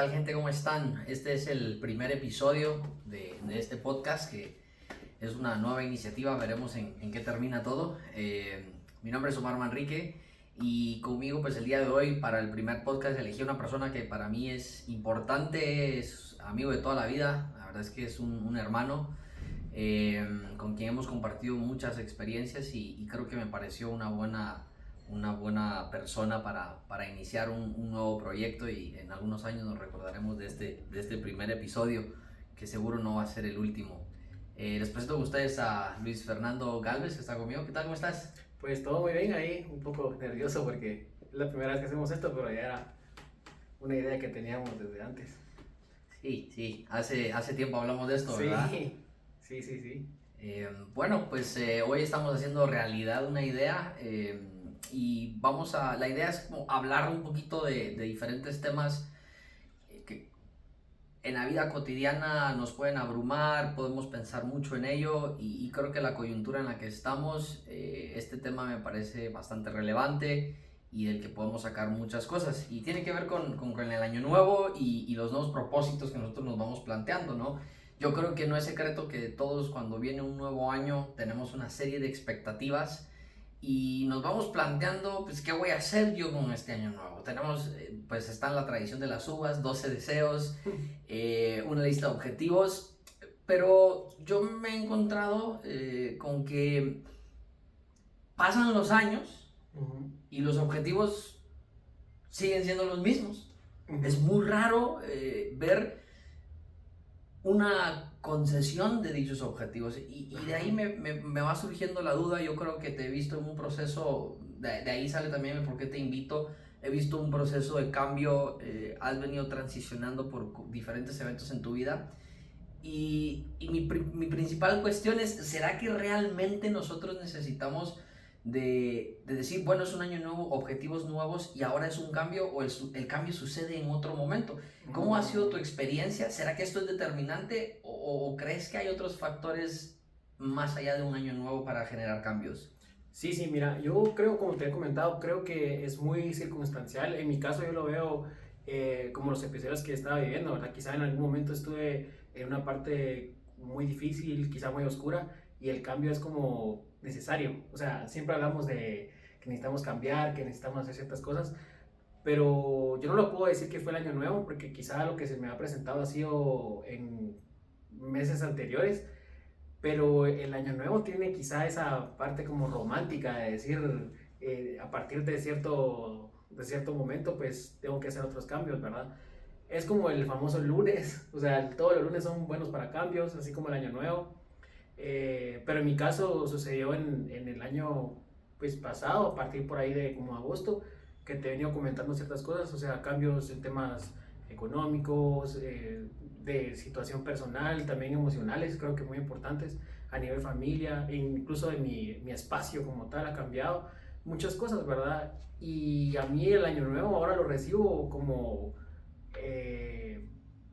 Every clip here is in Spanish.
tal, gente? ¿Cómo están? Este es el primer episodio de este podcast, que es una nueva iniciativa. Veremos en qué termina todo. Mi nombre es Omar Manrique y conmigo pues el día de hoy para el primer podcast elegí a una persona que para mí es importante, es amigo de toda la vida. La verdad es que es un hermano con quien hemos compartido muchas experiencias y creo que me pareció una buena persona para iniciar un nuevo proyecto, y en algunos años nos recordaremos de este primer episodio, que seguro no va a ser el último. Les presento con ustedes a Luis Fernando Galvez, que está conmigo. ¿Qué tal? ¿Cómo estás? Pues todo muy bien ahí, un poco nervioso porque es la primera vez que hacemos esto, pero ya era una idea que teníamos desde antes. Sí, hace tiempo hablamos de esto, ¿verdad? Sí. Bueno, pues hoy estamos haciendo realidad una idea, y la idea es como hablar un poquito de diferentes temas que en la vida cotidiana nos pueden abrumar, podemos pensar mucho en ello, y creo que la coyuntura en la que estamos, este tema me parece bastante relevante y del que podemos sacar muchas cosas, y tiene que ver con el año nuevo y los nuevos propósitos que nosotros nos vamos planteando, ¿no? Yo creo que no es secreto que todos, cuando viene un nuevo año, tenemos una serie de expectativas y nos vamos planteando, pues, ¿qué voy a hacer yo con este año nuevo? Tenemos, pues, está en la tradición de las uvas, 12 deseos, una lista de objetivos, pero yo me he encontrado con que pasan los años y los objetivos siguen siendo los mismos. Es muy raro ver una concesión de dichos objetivos, y de ahí me va surgiendo la duda. Yo creo que te he visto en un proceso, de ahí sale también el por qué te invito. He visto un proceso de cambio, has venido transicionando por diferentes eventos en tu vida, y mi principal cuestión es, ¿será que realmente nosotros necesitamos de decir, bueno, es un año nuevo, objetivos nuevos y ahora es un cambio, o el cambio sucede en otro momento? ¿Cómo ha sido tu experiencia? ¿Será que esto es determinante o crees que hay otros factores más allá de un año nuevo para generar cambios? Sí, mira, yo creo, como te he comentado, creo que es muy circunstancial. En mi caso yo lo veo como los episodios que estaba viviendo, ¿verdad? Quizá en algún momento estuve en una parte muy difícil, quizá muy oscura, y el cambio es como necesario. O sea, siempre hablamos de que necesitamos cambiar, que necesitamos hacer ciertas cosas, pero yo no lo puedo decir que fue el año nuevo, porque quizá lo que se me ha presentado ha sido en meses anteriores, pero el año nuevo tiene quizá esa parte como romántica de decir, a partir de cierto momento pues tengo que hacer otros cambios, ¿verdad? Es como el famoso lunes, o sea, todos los lunes son buenos para cambios, así como el año nuevo. Pero en mi caso sucedió en el año pues pasado, a partir por ahí de como agosto, que te he venido comentando ciertas cosas, o sea, cambios en temas económicos, de situación personal, también emocionales, creo que muy importantes, a nivel familia, e incluso de mi espacio como tal ha cambiado, muchas cosas, ¿verdad? Y a mí el año nuevo ahora lo recibo como,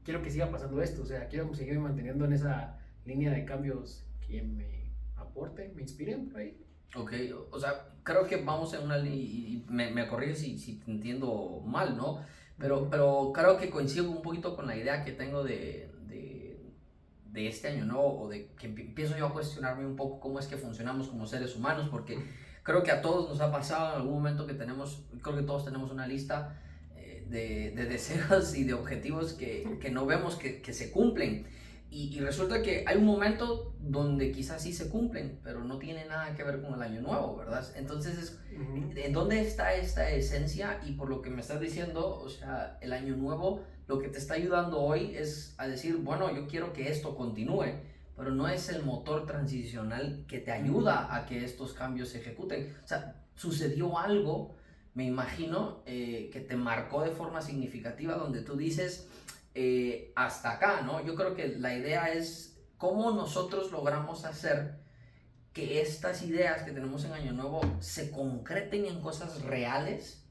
quiero que siga pasando esto, o sea, quiero seguir manteniendo en esa línea de cambios que me aporten, me inspiren por ahí. Ok, o sea, creo que vamos en una línea, y me corriges si te entiendo mal, ¿no? Pero creo que coincido un poquito con la idea que tengo de este año, ¿no? O de que empiezo yo a cuestionarme un poco cómo es que funcionamos como seres humanos, porque creo que a todos nos ha pasado en algún momento que creo que todos tenemos una lista de deseos y de objetivos que no vemos que se cumplen. Y resulta que hay un momento donde quizás sí se cumplen, pero no tiene nada que ver con el año nuevo, ¿verdad? Entonces, ¿en dónde está esta esencia? Y por lo que me estás diciendo, o sea, el año nuevo lo que te está ayudando hoy es a decir, bueno, yo quiero que esto continúe, pero no es el motor transicional que te ayuda a que estos cambios se ejecuten. O sea, sucedió algo, me imagino, que te marcó de forma significativa, donde tú dices, hasta acá, ¿no? Yo creo que la idea es cómo nosotros logramos hacer que estas ideas que tenemos en Año Nuevo se concreten en cosas reales,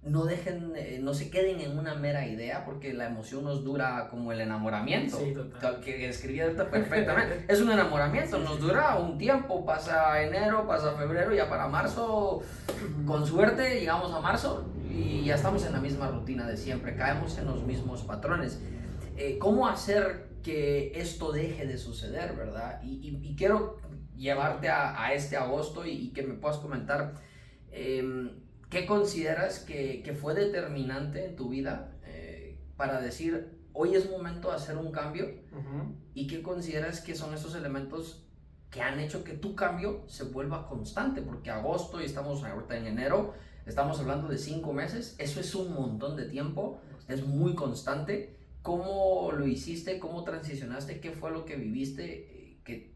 no se queden en una mera idea, porque la emoción nos dura como el enamoramiento. Sí, total. Que escribí perfectamente. Es un enamoramiento, nos dura un tiempo, pasa enero, pasa febrero, ya para marzo, con suerte llegamos a marzo, y ya estamos en la misma rutina de siempre, caemos en los mismos patrones. ¿Cómo hacer que esto deje de suceder, verdad? Y quiero llevarte a este agosto y que me puedas comentar qué consideras que fue determinante en tu vida para decir, hoy es momento de hacer un cambio, y qué consideras que son esos elementos que han hecho que tu cambio se vuelva constante, porque agosto y estamos ahorita en enero, estamos hablando de 5 meses, eso es un montón de tiempo, es muy constante. ¿Cómo lo hiciste? ¿Cómo transicionaste? ¿Qué fue lo que viviste? Que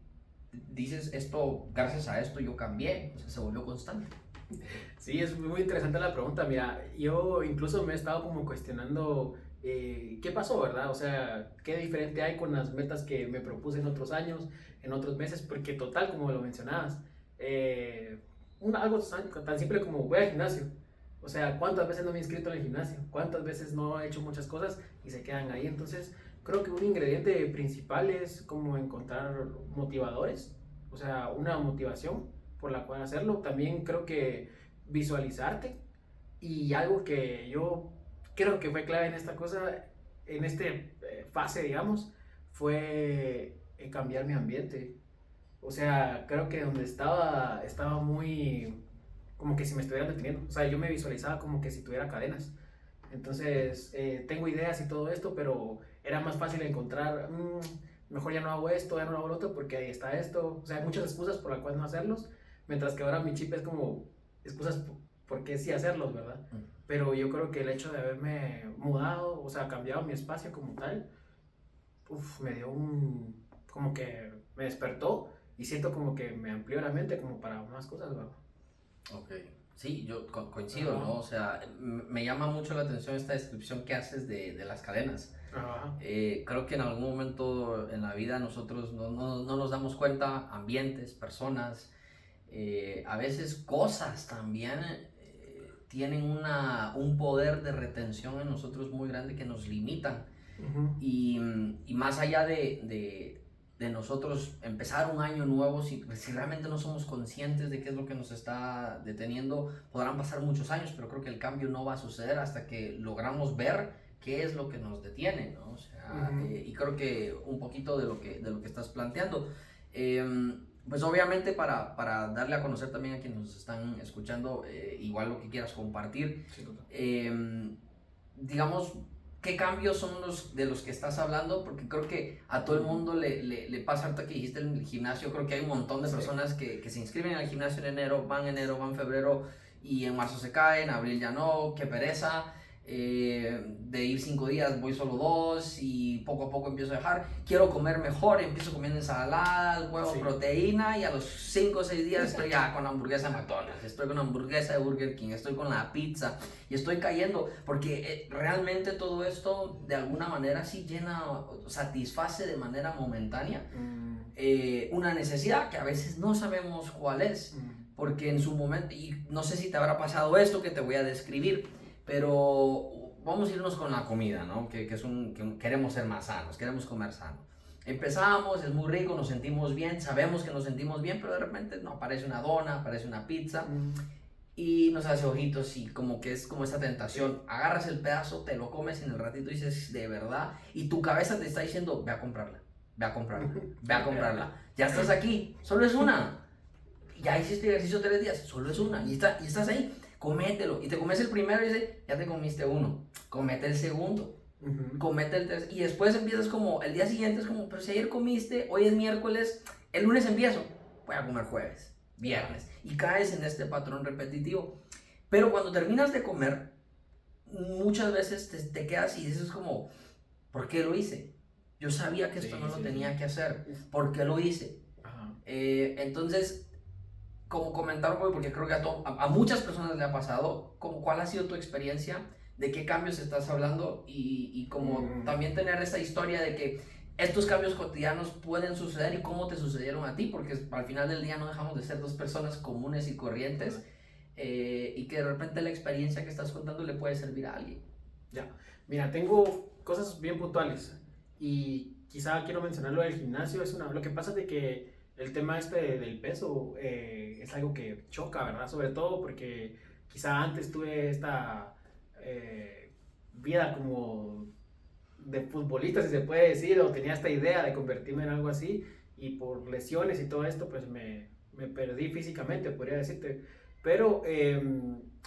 dices, esto, gracias a esto yo cambié, o sea, se volvió constante. Sí, es muy interesante la pregunta. Mira, yo incluso me he estado como cuestionando qué pasó, ¿verdad? O sea, qué diferente hay con las metas que me propuse en otros años, en otros meses, porque total, como lo mencionabas, algo tan simple como voy al gimnasio. O sea, ¿cuántas veces no me he inscrito en el gimnasio? ¿Cuántas veces no he hecho muchas cosas y se quedan ahí? Entonces, creo que un ingrediente principal es como encontrar motivadores, o sea, una motivación por la cual hacerlo. También creo que visualizarte, y algo que yo creo que fue clave en esta cosa, en esta fase, digamos, fue cambiar mi ambiente. O sea, creo que donde estaba muy como que si me estuvieran deteniendo. O sea, yo me visualizaba como que si tuviera cadenas. Entonces, tengo ideas y todo esto, pero era más fácil encontrar, mejor ya no hago esto, ya no hago lo otro, porque ahí está esto. O sea, hay muchas excusas por las cuales no hacerlos, mientras que ahora mi chip es como excusas por qué sí hacerlos, ¿verdad? Pero yo creo que el hecho de haberme mudado, o sea, cambiado mi espacio como tal, me dio como que me despertó, y siento como que me amplió la mente como para más cosas, ¿verdad? Ok, sí, yo coincido, ¿no? O sea, me llama mucho la atención esta descripción que haces de las cadenas. Creo que en algún momento en la vida nosotros no nos damos cuenta, ambientes, personas, a veces cosas también tienen un poder de retención en nosotros muy grande que nos limitan. Y más allá de nosotros empezar un año nuevo, si realmente no somos conscientes de qué es lo que nos está deteniendo, podrán pasar muchos años, pero creo que el cambio no va a suceder hasta que logramos ver qué es lo que nos detiene, ¿no? O sea, y creo que un poquito de lo que estás planteando. Pues obviamente para darle a conocer también a quienes nos están escuchando, igual lo que quieras compartir, Sí, digamos, ¿qué cambios son de los que estás hablando? Porque creo que a todo el mundo le pasa, ahorita que dijiste el gimnasio, creo que hay un montón de personas que se inscriben al gimnasio en enero, van febrero, y en marzo se caen, abril ya no, qué pereza. De ir 5 días voy solo 2 y poco a poco empiezo a dejar. Quiero comer mejor, empiezo comiendo ensaladas, huevos, proteína, y a los 5 o 6 días estoy ya con la hamburguesa de McDonald's, estoy con la hamburguesa de Burger King, estoy con la pizza y estoy cayendo porque realmente todo esto de alguna manera sí llena, satisface de manera momentánea una necesidad que a veces no sabemos cuál es, porque en su momento, y no sé si te habrá pasado esto que te voy a describir, pero vamos a irnos con la comida, ¿no? Que queremos ser más sanos, queremos comer sano. Empezamos, es muy rico, nos sentimos bien, sabemos que nos sentimos bien, pero de repente no, aparece una dona, aparece una pizza y nos hace ojitos, y como que es como esa tentación. Agarras el pedazo, te lo comes y en el ratito dices, de verdad, y tu cabeza te está diciendo, ve a comprarla, ve a comprarla, ve a comprarla. Ya estás aquí, solo es una. Ya hiciste ejercicio 3 días, solo es una, y estás ahí. Comételo, y te comes el primero y dices, ya te comiste uno, comete el segundo, comete el tercero, y después empiezas como, el día siguiente es como, pero si ayer comiste, hoy es miércoles, el lunes empiezo, voy a comer jueves, viernes, y caes en este patrón repetitivo. Pero cuando terminas de comer, muchas veces te quedas y dices como, ¿por qué lo hice? Yo sabía que esto no lo tenía que hacer, ¿por qué lo hice? Entonces, como comentar, porque creo que a muchas personas le ha pasado, como cuál ha sido tu experiencia, de qué cambios estás hablando, y como también tener esa historia de que estos cambios cotidianos pueden suceder y cómo te sucedieron a ti, porque al final del día no dejamos de ser 2 personas comunes y corrientes, y que de repente la experiencia que estás contando le puede servir a alguien. Ya, mira, tengo cosas bien puntuales, y quizá quiero mencionar lo del gimnasio. Lo que pasa es de que el tema del peso es algo que choca, ¿verdad? Sobre todo porque quizá antes tuve esta vida como de futbolista, si se puede decir, o tenía esta idea de convertirme en algo así, y por lesiones y todo esto, pues me perdí físicamente, podría decirte. Pero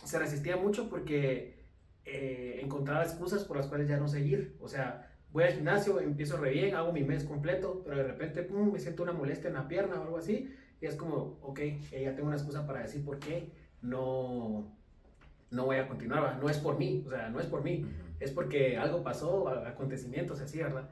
se resistía mucho porque encontraba excusas por las cuales ya no seguir. O sea, voy al gimnasio, empiezo re bien, hago mi mes completo, pero de repente pum, me siento una molestia en la pierna o algo así, y es como, ok, ya tengo una excusa para decir por qué no voy a continuar, ¿verdad? No es por mí, o sea, no es por mí, es porque algo pasó, acontecimientos así, ¿verdad?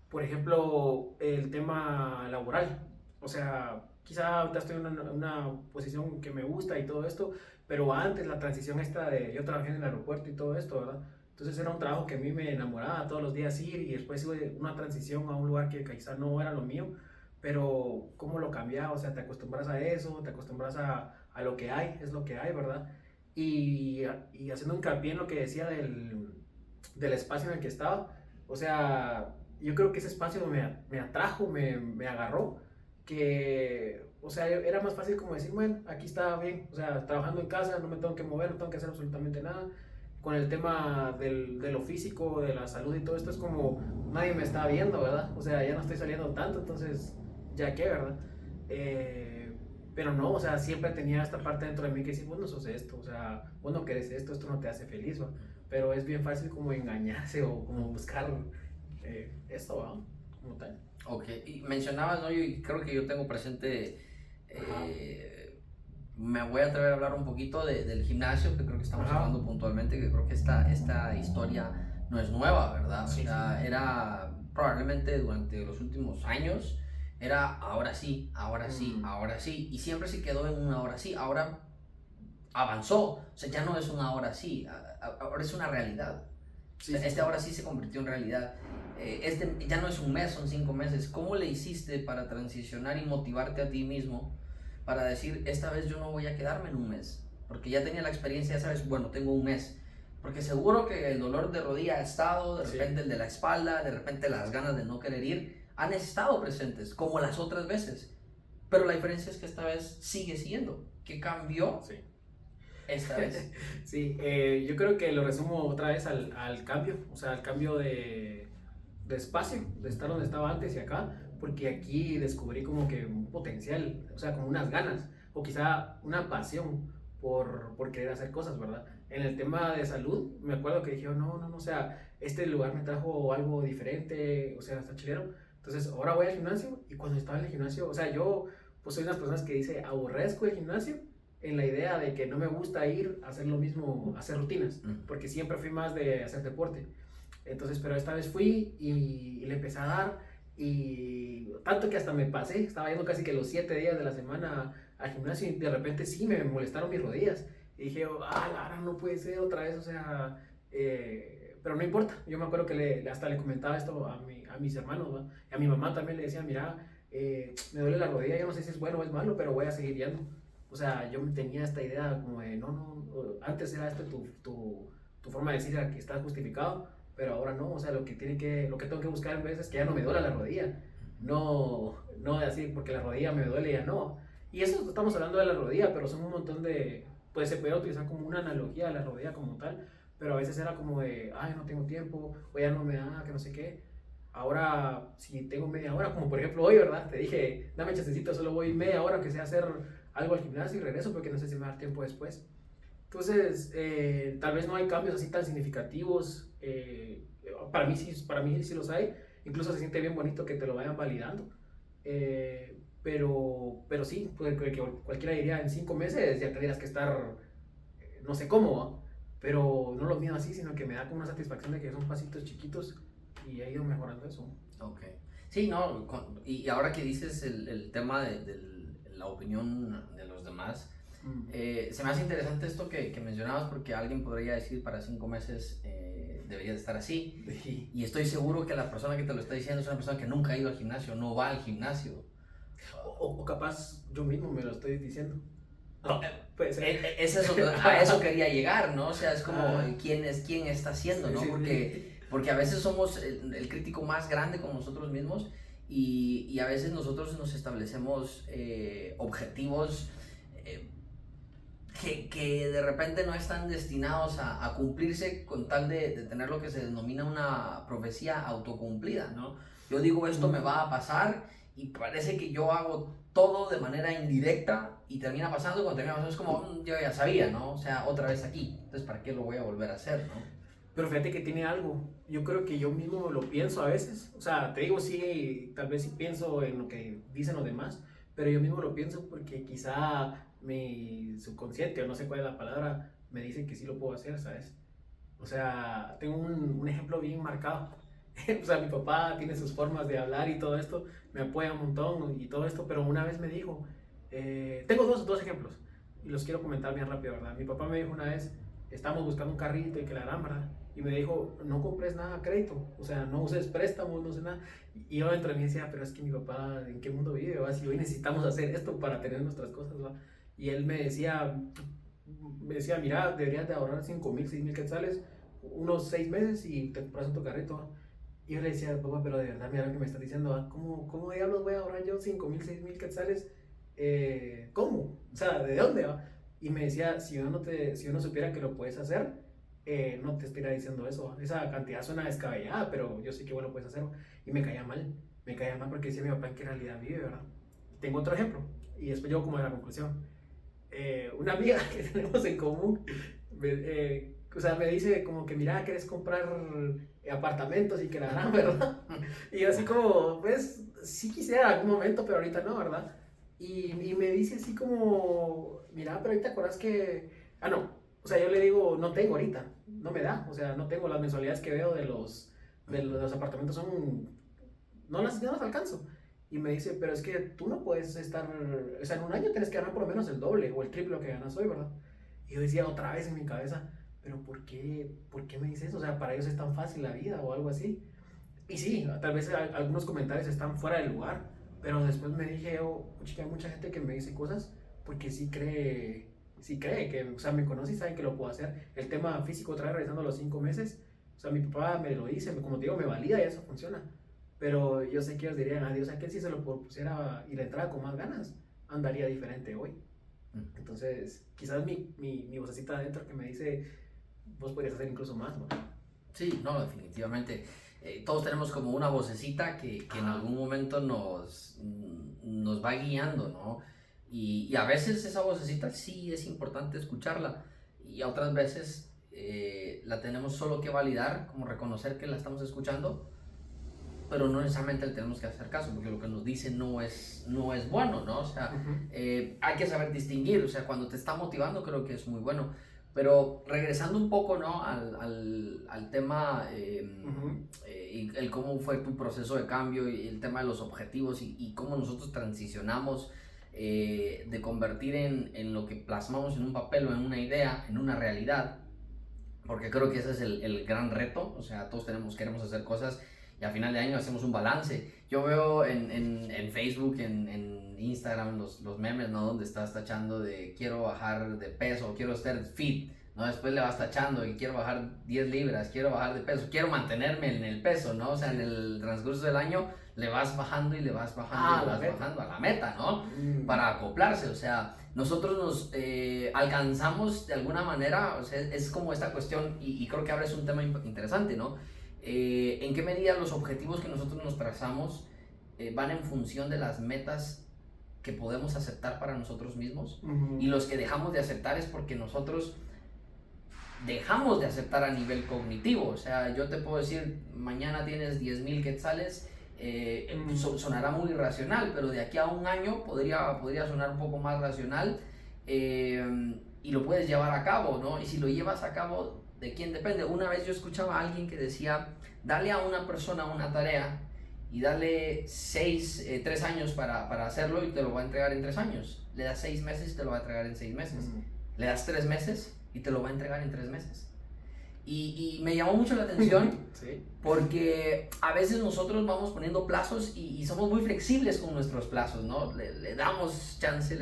Por ejemplo, el tema laboral, o sea, quizá ahorita estoy en una posición que me gusta y todo esto, pero antes la transición esta de yo trabajé en el aeropuerto y todo esto, ¿verdad? Entonces era un trabajo que a mí me enamoraba todos los días ir, y después hubo una transición a un lugar que quizá no era lo mío, pero cómo lo cambiaba, o sea, te acostumbras a eso, te acostumbras a lo que hay, es lo que hay, ¿verdad? Y haciendo hincapié en lo que decía del espacio en el que estaba, o sea, yo creo que ese espacio me atrajo, me agarró, que, o sea, era más fácil como decir, bueno, aquí está bien, o sea, trabajando en casa, no me tengo que mover, no tengo que hacer absolutamente nada. Con el tema de lo físico, de la salud y todo esto, es como nadie me está viendo, ¿verdad? O sea, ya no estoy saliendo tanto, entonces, ya qué, ¿verdad? Pero no, o sea, siempre tenía esta parte dentro de mí que decir, bueno, sos esto, o sea, vos no querés esto no te hace feliz, ¿va? Pero es bien fácil como engañarse o como buscar esto, ¿va? Como tal. Ok, y mencionabas, ¿no? Y creo que yo tengo presente, me voy a atrever a hablar un poquito del gimnasio, que creo que estamos hablando puntualmente, que creo que esta historia no es nueva, ¿verdad? Sí, o sea, sí. era probablemente durante los últimos años, era ahora sí, ahora sí, ahora sí, y siempre se quedó en una ahora sí, ahora avanzó, o sea, ya no es una ahora sí, ahora es una realidad. Sí, sí, sí. Ahora sí se convirtió en realidad. Ya no es un mes, son 5 meses. ¿Cómo le hiciste para transicionar y motivarte a ti mismo para decir, esta vez yo no voy a quedarme en un mes? Porque ya tenía la experiencia, ya sabes, bueno, tengo un mes. Porque seguro que el dolor de rodilla ha estado, de repente el de la espalda, de repente las ganas de no querer ir, han estado presentes, como las otras veces. Pero la diferencia es que esta vez sigue siendo. ¿Qué cambió Sí. esta vez? Sí, yo creo que lo resumo otra vez al cambio, o sea, al cambio de espacio, de estar donde estaba antes y acá, porque aquí descubrí como que un potencial, o sea, como unas ganas, o quizá una pasión por querer hacer cosas, ¿verdad? En el tema de salud, me acuerdo que dije, oh, no, o sea, este lugar me trajo algo diferente, o sea, está chileno. Entonces, ahora voy al gimnasio, y cuando estaba en el gimnasio, o sea, yo pues soy unas personas que dice, aborrezco el gimnasio, en la idea de que no me gusta ir a hacer lo mismo, hacer rutinas, porque siempre fui más de hacer deporte. Entonces, pero esta vez fui y le empecé a dar, y tanto que hasta me pasé, estaba yendo casi que los 7 días de la semana al gimnasio, y de repente sí me molestaron mis rodillas. Y dije, Lara, no puede ser otra vez, o sea, pero no importa. Yo me acuerdo que hasta le comentaba esto a mis hermanos, ¿va? Y a mi mamá también le decía, mira, me duele la rodilla, yo no sé si es bueno o es malo, pero voy a seguir yendo. O sea, yo tenía esta idea como de, no, antes era esto tu forma de decir que está justificado, pero ahora no, o sea, lo que tengo que buscar en vez es que ya no me duele la rodilla, no de así, porque la rodilla me duele, ya no. Y eso estamos hablando de la rodilla, pero son un montón pues se puede utilizar como una analogía a la rodilla como tal, pero a veces era como de, ay, no tengo tiempo, o ya no me da, que no sé qué. Ahora, si tengo media hora, como por ejemplo hoy, ¿verdad? Te dije, dame chancecito, solo voy media hora, que sea hacer algo al gimnasio y regreso porque no sé si me va a dar tiempo después. Entonces, tal vez no hay cambios así tan significativos. Para mí sí los hay. Incluso se siente bien bonito que te lo vayan validando. Pero sí, pues, que cualquiera diría en 5 meses ya tendrías que estar, no sé cómo, ¿va? Pero no lo mío así, sino que me da como una satisfacción de que son pasitos chiquitos y he ido mejorando eso. Ok. Sí, no, y ahora que dices el tema de la opinión de los demás, se me hace interesante esto que mencionabas, porque alguien podría decir para 5 meses debería de estar así, Sí. y estoy seguro que la persona que te lo está diciendo es una persona que nunca ha ido al gimnasio, no va al gimnasio. O capaz yo mismo me lo estoy diciendo. No, puede ser. A eso quería llegar, ¿no? O sea, es como quién está haciendo, ¿no? Sí, Porque a veces somos el crítico más grande con nosotros mismos, y a veces nosotros nos establecemos objetivos que de repente no están destinados a cumplirse con tal de tener lo que se denomina una profecía autocumplida, ¿no? Yo digo esto me va a pasar y parece que yo hago todo de manera indirecta y termina pasando, cuando termina pasando es como, yo ya sabía, ¿no? O sea, otra vez aquí, entonces ¿para qué lo voy a volver a hacer, no? Pero fíjate que tiene algo. Yo creo que yo mismo lo pienso a veces. O sea, te digo, sí, tal vez sí pienso en lo que dicen los demás, pero yo mismo lo pienso porque quizá mi subconsciente, o no sé cuál es la palabra, me dice que sí lo puedo hacer, ¿sabes? O sea, tengo un ejemplo bien marcado. O sea, mi papá tiene sus formas de hablar y todo esto, me apoya un montón y todo esto, pero una vez me dijo, tengo dos ejemplos y los quiero comentar bien rápido, ¿verdad? Mi papá me dijo una vez, estábamos buscando un carrito y que la gran, ¿verdad? Y me dijo, no compres nada a crédito, o sea, no uses préstamos, no sé nada. Y yo entre mí decía, pero es que mi papá, ¿en qué mundo vive? ¿Va? Si hoy necesitamos hacer esto para tener nuestras cosas, ¿va? Y él me decía, mira, deberías de ahorrar 5,000, 6,000 quetzales, unos 6 meses y te compras tu carrito, ¿va? Y yo le decía, papá, pero de verdad, mira lo que me estás diciendo, ¿va? ¿Cómo diablos voy a ahorrar yo 5,000, 6,000 quetzales? ¿Cómo? O sea, ¿de dónde, va? Y me decía, si yo no supiera que lo puedes hacer, no te estaría diciendo eso. Esa cantidad suena descabellada, pero yo sé que vos lo puedes hacer. Y me caía mal porque decía mi papá en qué realidad vive, ¿verdad? Tengo otro ejemplo, y después yo como a la conclusión. Una amiga que tenemos en común, o sea, me dice como que, mira, ¿quieres comprar apartamentos y que la gran, ¿verdad? Y yo así como, pues, sí quisiera en algún momento, pero ahorita no, ¿verdad? Y me dice así como, mira, pero ahorita te acuerdas que, no, o sea, yo le digo, no tengo ahorita, no me da, o sea, no tengo las mensualidades que veo de los apartamentos son, no las alcanzo. Y me dice, pero es que tú no puedes estar, o sea, en un año tienes que ganar por lo menos el doble o el triple que ganas hoy, ¿verdad? Y yo decía otra vez en mi cabeza, pero ¿por qué me dice eso? O sea, para ellos es tan fácil la vida o algo así. Y sí, tal vez algunos comentarios están fuera del lugar, pero después me dije, chica, hay mucha gente que me dice cosas porque sí cree que, o sea, me conoce y sabe que lo puedo hacer. El tema físico, otra vez revisando los 5 meses, o sea, mi papá me lo dice, como te digo, me valida y eso funciona. Pero yo sé que ellos dirían, adiós, aquel si se lo pusiera y la entrada con más ganas, andaría diferente hoy. Entonces, quizás mi vocecita adentro que me dice, vos podrías hacer incluso más, ¿no? Sí, no, definitivamente. Todos tenemos como una vocecita que en algún momento nos va guiando, ¿no? Y a veces esa vocecita sí es importante escucharla y a otras veces la tenemos solo que validar, como reconocer que la estamos escuchando, pero no necesariamente le tenemos que hacer caso porque lo que nos dice no es bueno, ¿no? O sea, hay que saber distinguir, o sea, cuando te está motivando creo que es muy bueno. Pero regresando un poco, ¿no? al tema, y el cómo fue tu proceso de cambio y el tema de los objetivos y cómo nosotros transicionamos de convertir en lo que plasmamos en un papel o en una idea, en una realidad, porque creo que ese es el gran reto, o sea, todos queremos hacer cosas y a final de año hacemos un balance. Yo veo en Facebook, en Instagram, los memes, ¿no? Donde estás tachando de quiero bajar de peso, quiero estar fit, ¿no? Después le vas tachando y quiero bajar 10 libras, quiero bajar de peso, quiero mantenerme en el peso, ¿no? O sea, en el transcurso del año le vas bajando y le vas bajando y le vas bajando a la meta, ¿no? Para acoplarse, o sea, nosotros nos alcanzamos de alguna manera, o sea, es como esta cuestión y creo que ahora es un tema interesante, ¿no? ¿En qué medida los objetivos que nosotros nos trazamos van en función de las metas que podemos aceptar para nosotros mismos? Y los que dejamos de aceptar es porque nosotros dejamos de aceptar a nivel cognitivo. O sea, yo te puedo decir, mañana tienes 10,000 quetzales, sonará muy irracional, pero de aquí a un año podría sonar un poco más racional, y lo puedes llevar a cabo, ¿no? Y si lo llevas a cabo, ¿de quién depende? Una vez yo escuchaba a alguien que decía, dale a una persona una tarea y dale 3 años para hacerlo y te lo va a entregar en 3 años. Le das 6 meses y te lo va a entregar en 6 meses. Le das 3 meses y te lo va a entregar en 3 meses. Y me llamó mucho la atención sí. Porque a veces nosotros vamos poniendo plazos y somos muy flexibles con nuestros plazos, ¿no? Le damos chance,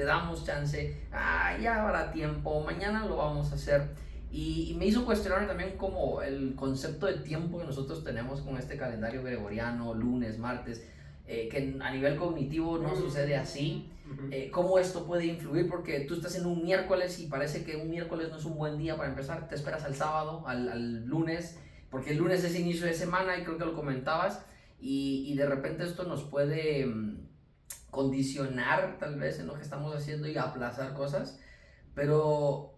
ya habrá tiempo, mañana lo vamos a hacer. Y me hizo cuestionar también como el concepto de tiempo que nosotros tenemos con este calendario gregoriano, lunes, martes. que a nivel cognitivo no sucede así. Ujú. ¿Cómo esto puede influir? Porque tú estás en un miércoles y parece que un miércoles no es un buen día para empezar, te esperas al sábado, al lunes, porque el lunes es inicio de semana y creo que lo comentabas, y de repente esto nos puede condicionar tal vez en lo que estamos haciendo y aplazar cosas, pero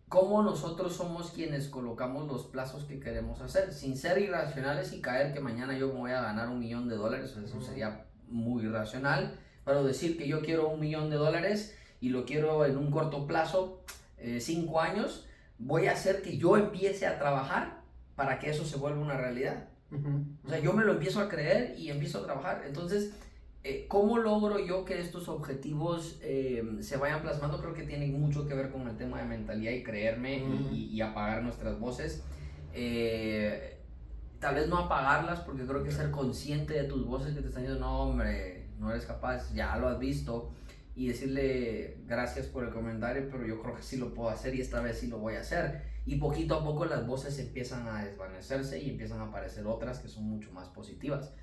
cómo nosotros somos quienes colocamos los plazos que queremos hacer, sin ser irracionales y caer que mañana yo me voy a ganar $1,000,000, eso sería muy irracional, pero decir que yo quiero $1,000,000 y lo quiero en un corto plazo, 5 años, voy a hacer que yo empiece a trabajar para que eso se vuelva una realidad. O sea, yo me lo empiezo a creer y empiezo a trabajar. Entonces, ¿cómo logro yo que estos objetivos se vayan plasmando? Creo que tiene mucho que ver con el tema de mentalidad y creerme y apagar nuestras voces. Tal vez no apagarlas, porque creo que ser consciente de tus voces que te están diciendo, no hombre, no eres capaz, ya lo has visto, y decirle gracias por el comentario, pero yo creo que sí lo puedo hacer y esta vez sí lo voy a hacer. Y poquito a poco las voces empiezan a desvanecerse y empiezan a aparecer otras que son mucho más positivas.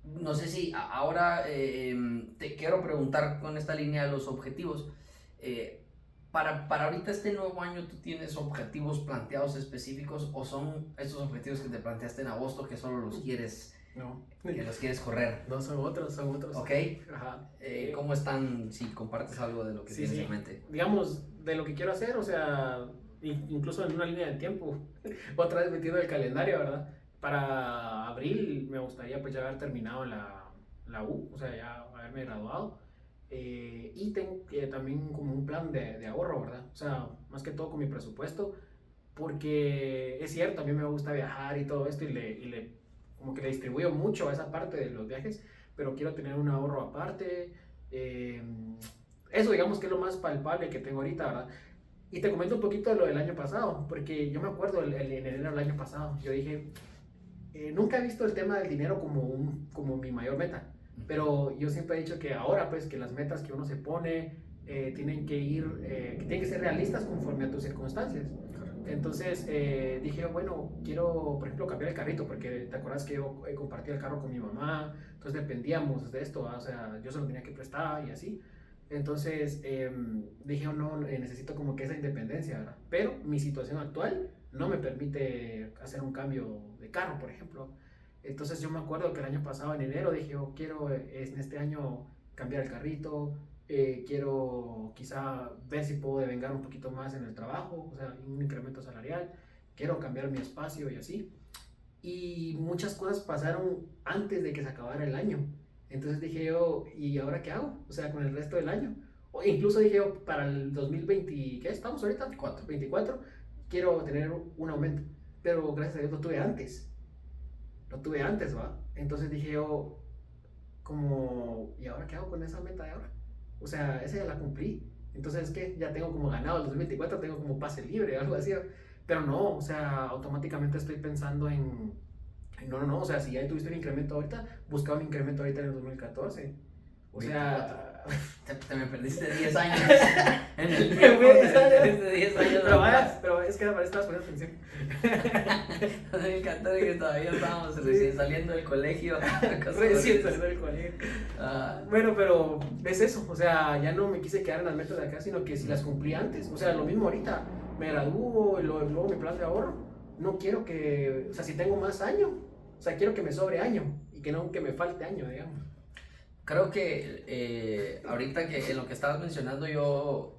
No sé si ahora te quiero preguntar con esta línea de los objetivos. Para ahorita este nuevo año, ¿tú tienes objetivos planteados específicos o son estos objetivos que te planteaste en agosto que solo los quieres, No. que los quieres correr? No, son otros. ¿Ok? Ajá. ¿Cómo están? Si compartes algo de lo que tienes en mente. Digamos, de lo que quiero hacer, o sea, incluso en una línea de tiempo, otra vez metido el calendario, ¿verdad? Para abril me gustaría pues ya haber terminado la U, o sea, ya haberme graduado. Y tengo también como un plan de ahorro, ¿verdad? O sea, más que todo con mi presupuesto, porque es cierto, a mí me gusta viajar y todo esto y como que le distribuyo mucho a esa parte de los viajes, pero quiero tener un ahorro aparte. Eso digamos que es lo más palpable que tengo ahorita, ¿verdad? Y te comento un poquito de lo del año pasado, porque yo me acuerdo en enero del año pasado, yo dije, nunca he visto el tema del dinero como mi mayor meta, pero yo siempre he dicho que ahora pues que las metas que uno se pone tienen que ser realistas conforme a tus circunstancias. Entonces dije, bueno, quiero por ejemplo cambiar el carrito, porque te acuerdas que yo compartía el carro con mi mamá, entonces dependíamos de esto, ¿verdad? O sea, yo se lo tenía que prestar y así. Entonces dije, oh, no, necesito como que esa independencia, ¿verdad? Pero mi situación actual no me permite hacer un cambio de carro, por ejemplo. Entonces yo me acuerdo que el año pasado, en enero, dije, oh, quiero en este año cambiar el carrito, quiero quizá ver si puedo devengar un poquito más en el trabajo, o sea, un incremento salarial, quiero cambiar mi espacio y así. Y muchas cosas pasaron antes de que se acabara el año. Entonces dije yo, ¿y ahora qué hago? O sea, con el resto del año. O incluso dije yo, para el 2020, ¿qué estamos ahorita? 24, quiero tener un aumento. Pero gracias a Dios lo tuve antes. Lo tuve antes, ¿va? Entonces dije yo, como, ¿y ahora qué hago con esa meta de ahora? O sea, esa ya la cumplí. Entonces, ¿qué? Ya tengo como ganado el 2024, tengo como pase libre, algo así. Pero no, o sea, automáticamente estoy pensando en no, o sea, si ya tuviste un incremento ahorita, busca un incremento ahorita en el 2014. O sea, te me perdiste 10 años en el tiempo, de 10 años. Pero es que me estabas poniendo atención. 2014, que todavía estábamos recién saliendo del colegio. Recién saliendo del colegio. Bueno, pero es eso, o sea, ya no me quise quedar en las metas de acá, sino que si las cumplí antes, o sea, lo mismo ahorita, me gradúo y luego mi plan de ahorro, no quiero que, o sea, si tengo más año, o sea, quiero que me sobre año y que no que me falte año, digamos. Creo que ahorita que en lo que estabas mencionando yo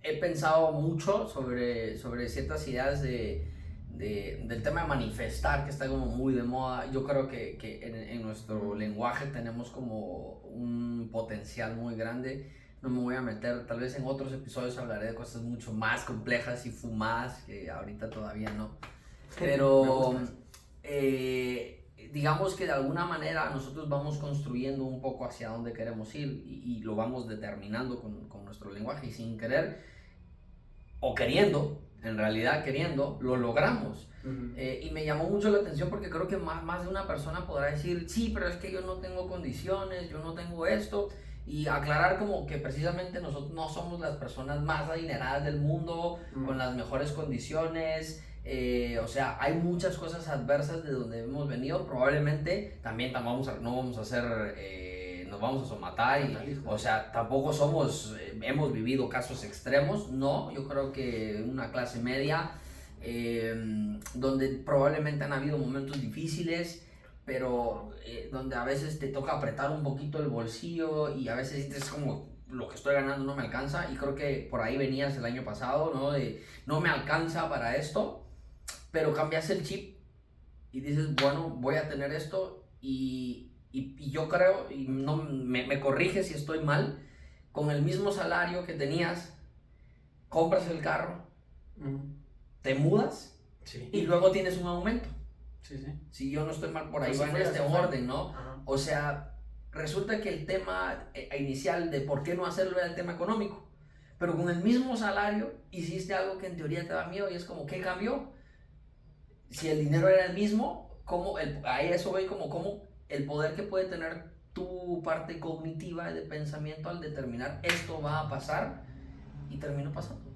he pensado mucho sobre ciertas ideas del tema de manifestar, que está como muy de moda. Yo creo que en nuestro lenguaje tenemos como un potencial muy grande. No me voy a meter, tal vez en otros episodios hablaré de cosas mucho más complejas y fumadas que ahorita todavía no. Pero digamos que de alguna manera nosotros vamos construyendo un poco hacia dónde queremos ir y lo vamos determinando con nuestro lenguaje, y sin querer o queriendo, en realidad queriendo, lo logramos. Y me llamó mucho la atención porque creo que más de una persona podrá decir, sí, pero es que yo no tengo condiciones, yo no tengo esto, y aclarar como que precisamente nosotros no somos las personas más adineradas del mundo, con las mejores condiciones, O sea, hay muchas cosas adversas de donde hemos venido. Probablemente también no vamos a hacer, nos vamos a somatar. O sea, tampoco hemos vivido casos extremos. No, yo creo que una clase media, donde probablemente han habido momentos difíciles, pero donde a veces te toca apretar un poquito el bolsillo y a veces sientes como lo que estoy ganando no me alcanza, y creo que por ahí venías el año pasado, ¿no? De no me alcanza para esto, pero cambias el chip y dices, bueno, voy a tener esto, y yo creo, y no me corrige si estoy mal, con el mismo salario que tenías, compras el carro, te mudas, sí, y luego tienes un aumento. sí. Si yo no estoy mal, por ahí Así va en fue, este así fue. orden, ¿no? Ajá. O sea, resulta que el tema inicial de por qué no hacerlo era el tema económico, pero con el mismo salario hiciste algo que en teoría te da miedo, y es como, ¿qué cambió? Si el dinero era el mismo, a eso voy, como el poder que puede tener tu parte cognitiva de pensamiento al determinar esto va a pasar, y terminó pasando.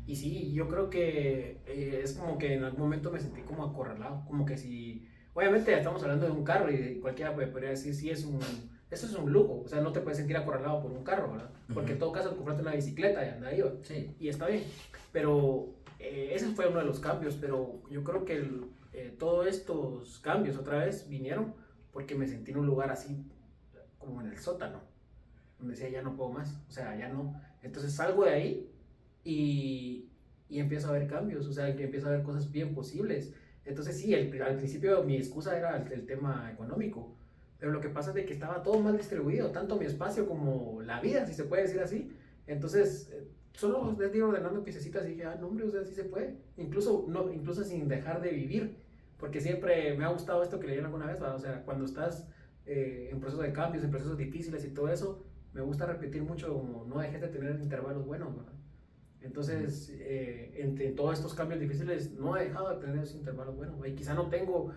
Y sí, yo creo que es como que en algún momento me sentí como acorralado, como que si, obviamente ya estamos hablando de un carro y cualquiera podría decir, sí, eso es un lujo, o sea, no te puedes sentir acorralado por un carro, ¿verdad? Porque en todo caso compraste una bicicleta y anda ahí, Sí. y está bien, pero ese fue uno de los cambios, pero yo creo que todos estos cambios otra vez vinieron porque me sentí en un lugar así, como en el sótano, donde decía, ya no puedo más, o sea, ya no, entonces salgo de ahí y, y empiezo a ver cambios, o sea, que empiezo a ver cosas bien posibles. Entonces sí, al principio mi excusa era el tema económico, pero lo que pasa es de que estaba todo mal distribuido, tanto mi espacio como la vida, si se puede decir así. Entonces, solo les digo ordenando piececitas y dije, ah, no hombre, o sea, sí se puede, incluso, no, incluso sin dejar de vivir, porque siempre me ha gustado esto que leyeron alguna vez, ¿verdad? O sea, cuando estás en procesos de cambios, en procesos difíciles y todo eso, me gusta repetir mucho como no dejes de tener intervalos buenos, ¿verdad? Entonces, entre todos estos cambios difíciles, no he dejado de tener esos intervalos buenos. Y quizá no tengo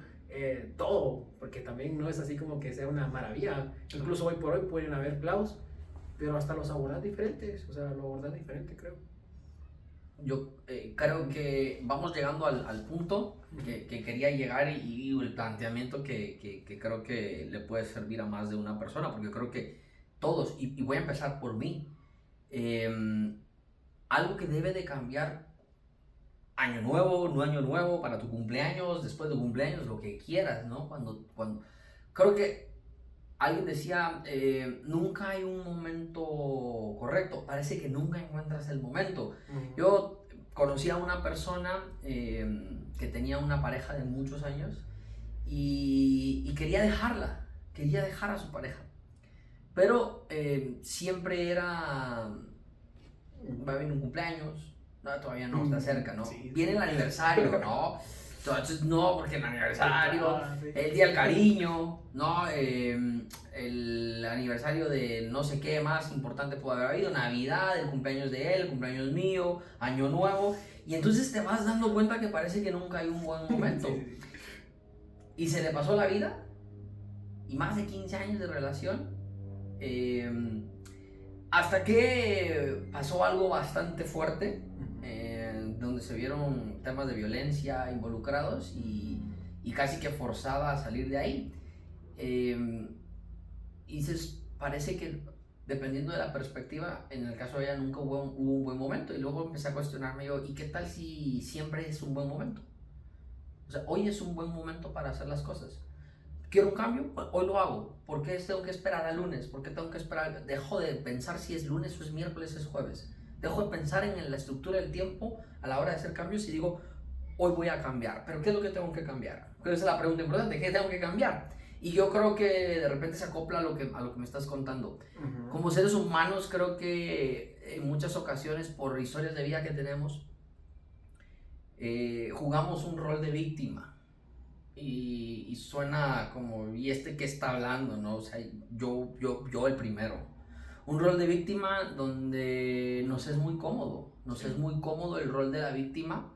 todo, porque también no es así como que sea una maravilla. Incluso hoy por hoy pueden haber clavos, pero hasta los abordas diferentes. O sea, lo abordas diferente, creo. Yo creo que vamos llegando al punto que quería llegar, y el planteamiento que creo que le puede servir a más de una persona, porque creo que todos, y voy a empezar por mí, algo que debe de cambiar año nuevo, no año nuevo, para tu cumpleaños, después de cumpleaños, lo que quieras, ¿no? Creo que alguien decía, nunca hay un momento correcto, parece que nunca encuentras el momento. Yo conocí a una persona que tenía una pareja de muchos años, y quería dejar a su pareja, pero siempre era, va a venir un cumpleaños, no, todavía no, está cerca, ¿no? Sí. Viene el aniversario, ¿no? Entonces, no, porque el aniversario, Sí. el día del cariño, ¿no? El aniversario de no sé qué más importante puede haber habido, Navidad, el cumpleaños de él, el cumpleaños mío, Año Nuevo, y entonces te vas dando cuenta que parece que nunca hay un buen momento. Sí. Y se le pasó la vida, y más de 15 años de relación, hasta que pasó algo bastante fuerte, donde se vieron temas de violencia involucrados, y casi que forzada a salir de ahí. Y parece que, dependiendo de la perspectiva, en el caso de ella nunca hubo un buen momento, y luego empecé a cuestionarme yo, ¿y qué tal si siempre es un buen momento? O sea, hoy es un buen momento para hacer las cosas. ¿Quiero un cambio? Hoy lo hago. ¿Por qué tengo que esperar al lunes? ¿Por qué tengo que esperar? Dejo de pensar si es lunes o es miércoles o es jueves. Dejo de pensar en la estructura del tiempo a la hora de hacer cambios, y digo, hoy voy a cambiar. ¿Pero qué es lo que tengo que cambiar? Esa es la pregunta importante. ¿Qué tengo que cambiar? Y yo creo que de repente se acopla a lo que me estás contando. Como seres humanos, creo que en muchas ocasiones, por historias de vida que tenemos, jugamos un rol de víctima. Y suena como, ¿y este qué está hablando? ¿No? O sea, yo el primero. Un rol de víctima donde nos es muy cómodo. Es muy cómodo el rol de la víctima.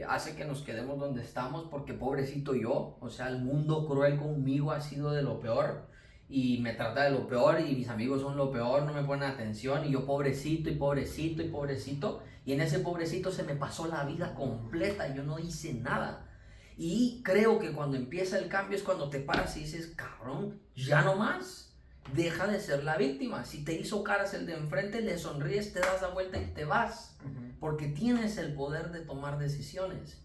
Hace que nos quedemos donde estamos, porque pobrecito yo, o sea, el mundo cruel conmigo ha sido de lo peor. y me trata de lo peor y mis amigos son lo peor, no me ponen atención y yo pobrecito y pobrecito y pobrecito, y en ese pobrecito se me pasó la vida completa y yo no hice nada. Y creo que cuando empieza el cambio es cuando te paras y dices, cabrón, ya no más, deja de ser la víctima. Si te hizo caras el de enfrente, le sonríes, te das la vuelta y te vas, porque tienes el poder de tomar decisiones.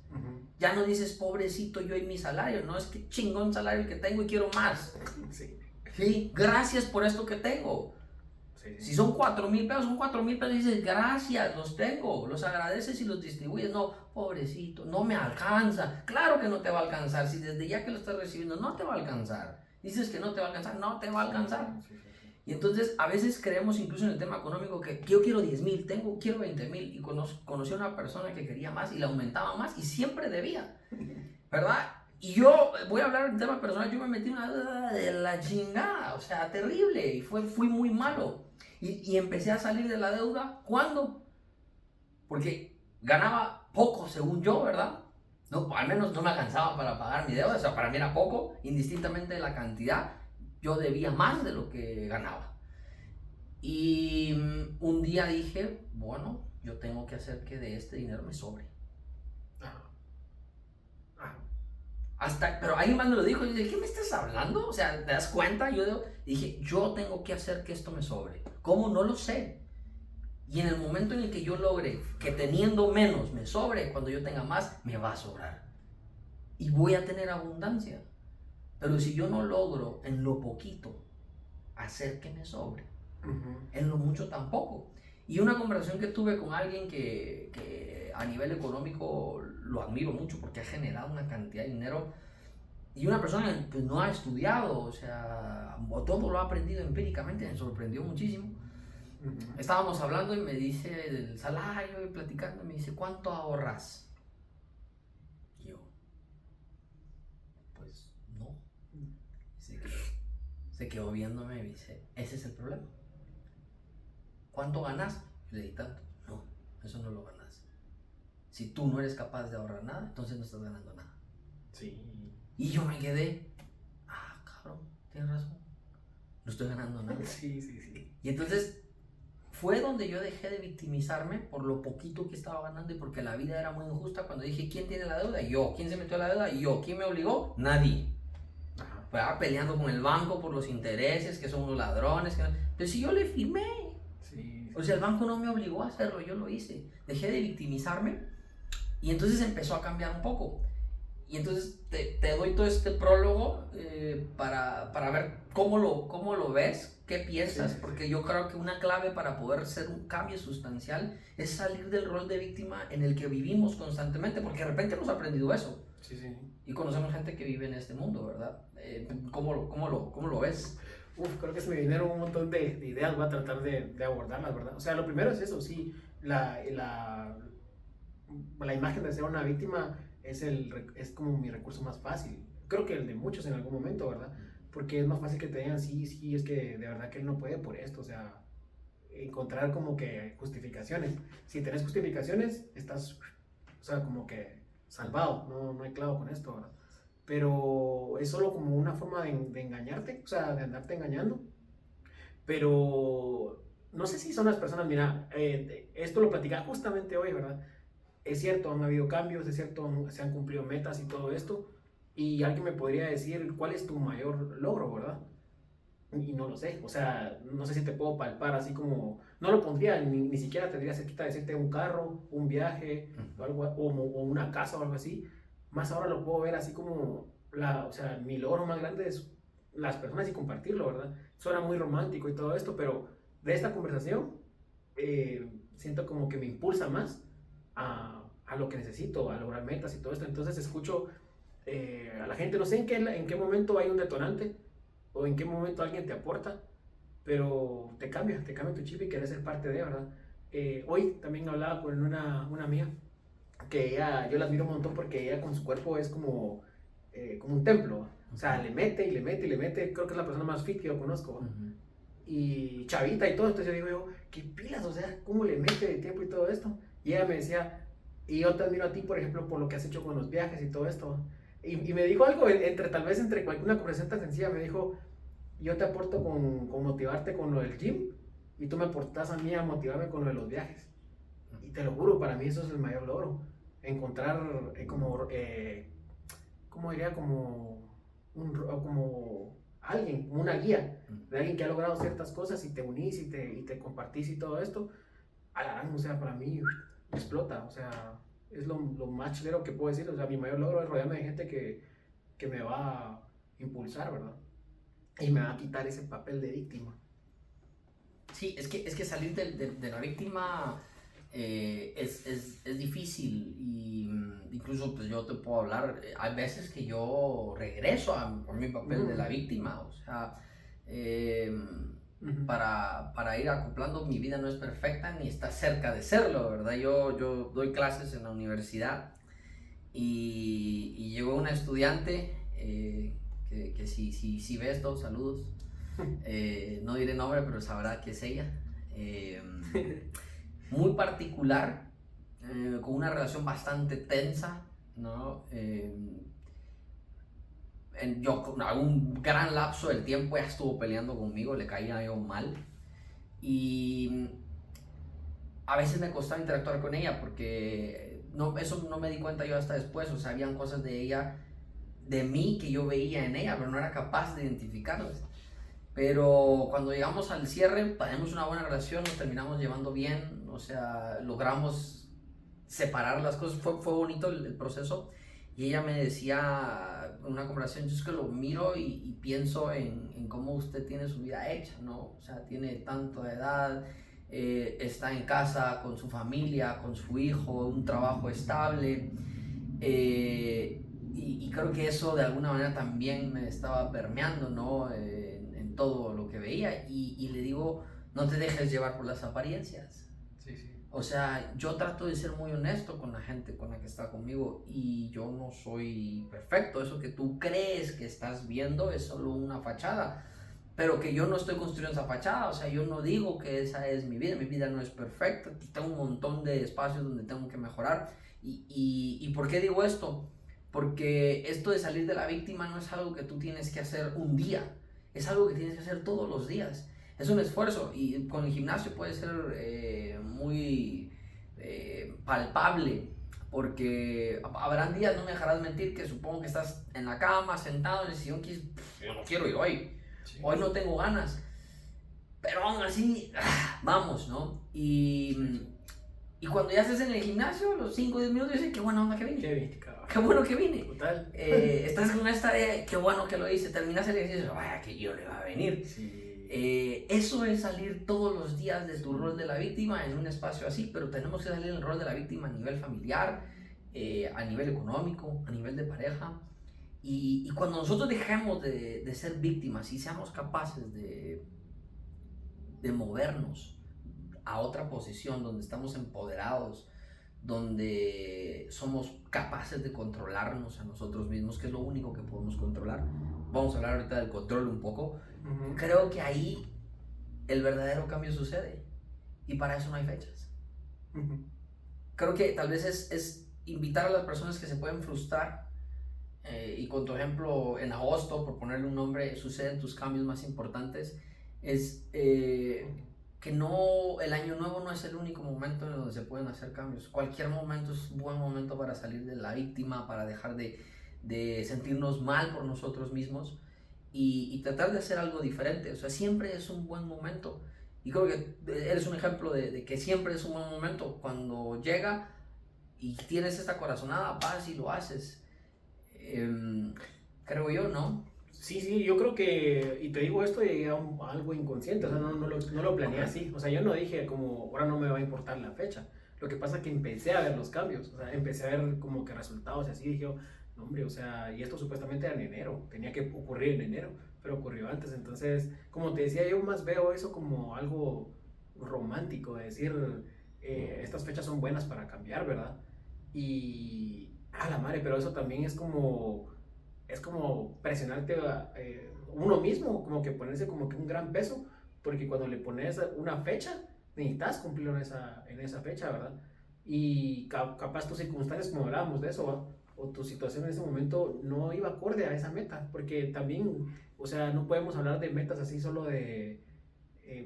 Ya no dices, pobrecito yo y mi salario, no, es que chingón salario que tengo y quiero más. Sí, gracias por esto que tengo. Si son 4,000 pesos, son 4,000 pesos y dices, gracias, los tengo, los agradeces y los distribuyes. No, pobrecito, no me alcanza. Claro que no te va a alcanzar, si desde ya que lo estás recibiendo no te va a alcanzar. Dices que no te va a alcanzar, no te va a alcanzar. Y entonces a veces creemos incluso en el tema económico que yo quiero 10,000, quiero 20,000, y conocí a una persona que quería más y le aumentaba más y siempre debía, ¿verdad? Y yo voy a hablar del tema personal, yo me metí en una deuda de la chingada, o sea, terrible, y fui muy malo. Y empecé a salir de la deuda, ¿cuándo? Porque ganaba poco, según yo, ¿verdad? No, al menos no me alcanzaba para pagar mi deuda, o sea, para mí era poco, indistintamente de la cantidad, yo debía más de lo que ganaba. Y un día dije, bueno, yo tengo que hacer que de este dinero me sobre. Pero alguien más me lo dijo, y yo dije, ¿qué me estás hablando? O sea, ¿te das cuenta? Dije, yo tengo que hacer que esto me sobre. ¿Cómo? No lo sé. Y en el momento en el que yo logre que teniendo menos me sobre, cuando yo tenga más, me va a sobrar. Y voy a tener abundancia. Pero si yo no logro en lo poquito hacer que me sobre, en lo mucho tampoco. Y una conversación que tuve con alguien que a nivel económico lo admiro mucho porque ha generado una cantidad de dinero, y una persona que pues, no ha estudiado, o sea, todo lo ha aprendido empíricamente, me sorprendió muchísimo. Estábamos hablando y me dice del salario y platicando, y me dice, ¿cuánto ahorras? Y yo, pues no. Se quedó viéndome y dice, ese es el problema. ¿Cuánto ganas? Le dije, tanto. No, eso no lo ganas. Si tú no eres capaz de ahorrar nada, entonces no estás ganando nada. Sí. Y yo me quedé, cabrón, tienes razón, no estoy ganando nada. Sí. Y entonces fue donde yo dejé de victimizarme por lo poquito que estaba ganando y porque la vida era muy injusta, cuando dije, ¿quién tiene la deuda? Yo. ¿Quién se metió a la deuda? Yo. ¿Quién me obligó? Nadie. Pues peleando con el banco por los intereses, que son unos ladrones. Pero si yo le firmé. Sí. O sea, el banco no me obligó a hacerlo, yo lo hice. Dejé de victimizarme y entonces empezó a cambiar un poco. Y entonces te doy todo este prólogo para ver cómo lo ves, qué piensas, sí. Porque yo creo que una clave para poder hacer un cambio sustancial es salir del rol de víctima en el que vivimos constantemente, porque de repente hemos aprendido eso. Sí. Y conocemos gente que vive en este mundo, ¿verdad? ¿Cómo lo ves? Creo que se me vinieron un montón de ideas, voy a tratar de abordarlas, ¿verdad? O sea, lo primero es eso, sí, la imagen de ser una víctima es como mi recurso más fácil. Creo que el de muchos en algún momento, ¿verdad? Porque es más fácil que te digan, sí, es que de verdad que él no puede por esto, o sea, encontrar como que justificaciones. Si tenés justificaciones, estás, o sea, como que salvado, no hay clavo con esto, ¿verdad? Pero es solo como una forma de engañarte, o sea, de andarte engañando. Pero no sé si son las personas, mira, esto lo platicaba justamente hoy, ¿verdad? Es cierto, han habido cambios, es cierto, se han cumplido metas y todo esto, y alguien me podría decir cuál es tu mayor logro, ¿verdad? Y no lo sé, o sea, no sé si te puedo palpar así como, no lo pondría, ni siquiera tendría cerquita de decirte un carro, un viaje, o, algo, o una casa o algo así. Más ahora lo puedo ver así como, o sea, mi logro más grande es las personas y compartirlo, ¿verdad? Suena muy romántico y todo esto, pero de esta conversación siento como que me impulsa más a lo que necesito, a lograr metas y todo esto. Entonces escucho a la gente, no sé en qué momento hay un detonante o en qué momento alguien te aporta, pero te cambia tu chip y quieres ser parte de, ¿verdad? Hoy también hablaba con una amiga que yo la admiro un montón porque ella con su cuerpo es como un templo, o sea, le mete, creo que es la persona más fit que yo conozco, y chavita y todo. Entonces yo digo, qué pilas, o sea, cómo le mete de tiempo y todo esto. Y ella me decía, y yo te admiro a ti, por ejemplo, por lo que has hecho con los viajes y todo esto. Y me dijo algo, tal vez entre una conversación tan sencilla, me dijo, yo te aporto con motivarte con lo del gym y tú me aportas a mí a motivarme con lo de los viajes. Y te lo juro, para mí eso es el mayor logro. Encontrar ¿cómo diría? Como alguien, como una guía de alguien que ha logrado ciertas cosas y te unís y te compartís y todo esto. O sea, para mí explota, o sea, es lo más chilero que puedo decir. O sea, mi mayor logro es rodearme de gente que me va a impulsar, ¿verdad? Y me va a quitar ese papel de víctima. Sí, es que salir de la víctima es difícil y incluso pues yo te puedo hablar, hay veces que yo regreso a mi papel de la víctima, o sea, para ir acoplando, mi vida no es perfecta ni está cerca de serlo, ¿verdad? Yo doy clases en la universidad y llegó una estudiante que si ve esto, saludos. No diré nombre, pero sabrá que es ella. Muy particular, con una relación bastante tensa, ¿no? Un gran lapso del tiempo ella estuvo peleando conmigo, le caía yo mal. Y a veces me costaba interactuar con ella porque eso no me di cuenta yo hasta después. O sea, habían cosas de ella, de mí, que yo veía en ella, pero no era capaz de identificarlas. Pero cuando llegamos al cierre, tenemos una buena relación, nos terminamos llevando bien, o sea, logramos separar las cosas, fue bonito el proceso. Y ella me decía en una conversación, yo es que lo miro y pienso en cómo usted tiene su vida hecha, ¿no? O sea, tiene tanta edad, está en casa con su familia, con su hijo, un trabajo estable. Y creo que eso de alguna manera también me estaba permeando, ¿no? En todo lo que veía. Y le digo, no te dejes llevar por las apariencias. Sí, sí. O sea, yo trato de ser muy honesto con la gente con la que está conmigo y yo no soy perfecto. Eso que tú crees que estás viendo es solo una fachada, pero que yo no estoy construyendo esa fachada. O sea, yo no digo que esa es mi vida no es perfecta. Tengo un montón de espacios donde tengo que mejorar. ¿Y por qué digo esto? Porque esto de salir de la víctima no es algo que tú tienes que hacer un día, es algo que tienes que hacer todos los días. Es un esfuerzo y con el gimnasio puede ser muy palpable, porque habrán días, no me dejarás mentir, que supongo que estás en la cama, sentado en el sillón, que yo no quiero ir hoy, sí. Hoy no tengo ganas, pero aún así, vamos, ¿no? Y cuando ya estés en el gimnasio, los 5 o 10 minutos, dices, qué buena onda que vine. Qué bueno que vine. Total. Estás con esta idea, qué bueno que lo hice. Terminas el ejercicio, vaya que yo le va a venir. Sí. Eso es salir todos los días de tu rol de la víctima en un espacio así, pero tenemos que salir del rol de la víctima a nivel familiar, a nivel económico, a nivel de pareja. Y cuando nosotros dejemos de ser víctimas y seamos capaces de movernos a otra posición donde estamos empoderados, donde somos capaces de controlarnos a nosotros mismos, que es lo único que podemos controlar. Vamos a hablar ahorita del control un poco. Creo que ahí el verdadero cambio sucede y para eso no hay fechas. Creo que tal vez es invitar a las personas que se pueden frustrar y con tu ejemplo en agosto, por ponerle un nombre, suceden tus cambios más importantes, es que no, el año nuevo no es el único momento en donde se pueden hacer cambios. Cualquier momento es un buen momento para salir de la víctima, para dejar de sentirnos mal por nosotros mismos y tratar de hacer algo diferente. O sea, siempre es un buen momento. Y creo que eres un ejemplo de que siempre es un buen momento. Cuando llega y tienes esta corazonada, vas y lo haces. Creo yo, ¿no? Sí, yo creo que, y te digo esto, llegué a algo inconsciente, o sea, no lo planeé así, o sea, yo no dije como, ahora no me va a importar la fecha, lo que pasa es que empecé a ver los cambios, o sea, empecé a ver como que resultados y así, dije, no hombre, o sea, y esto supuestamente era en enero, tenía que ocurrir en enero, pero ocurrió antes, entonces, como te decía, yo más veo eso como algo romántico, de decir, estas fechas son buenas para cambiar, ¿verdad? Y, a la madre, pero eso también es como presionarte a uno mismo, como que ponerse como que un gran peso, porque cuando le pones una fecha, necesitas cumplirlo en esa fecha, ¿verdad? Y capaz tus circunstancias, como hablábamos de eso, ¿va? o tu situación en ese momento no iba acorde a esa meta, porque también, o sea, no podemos hablar de metas así solo de,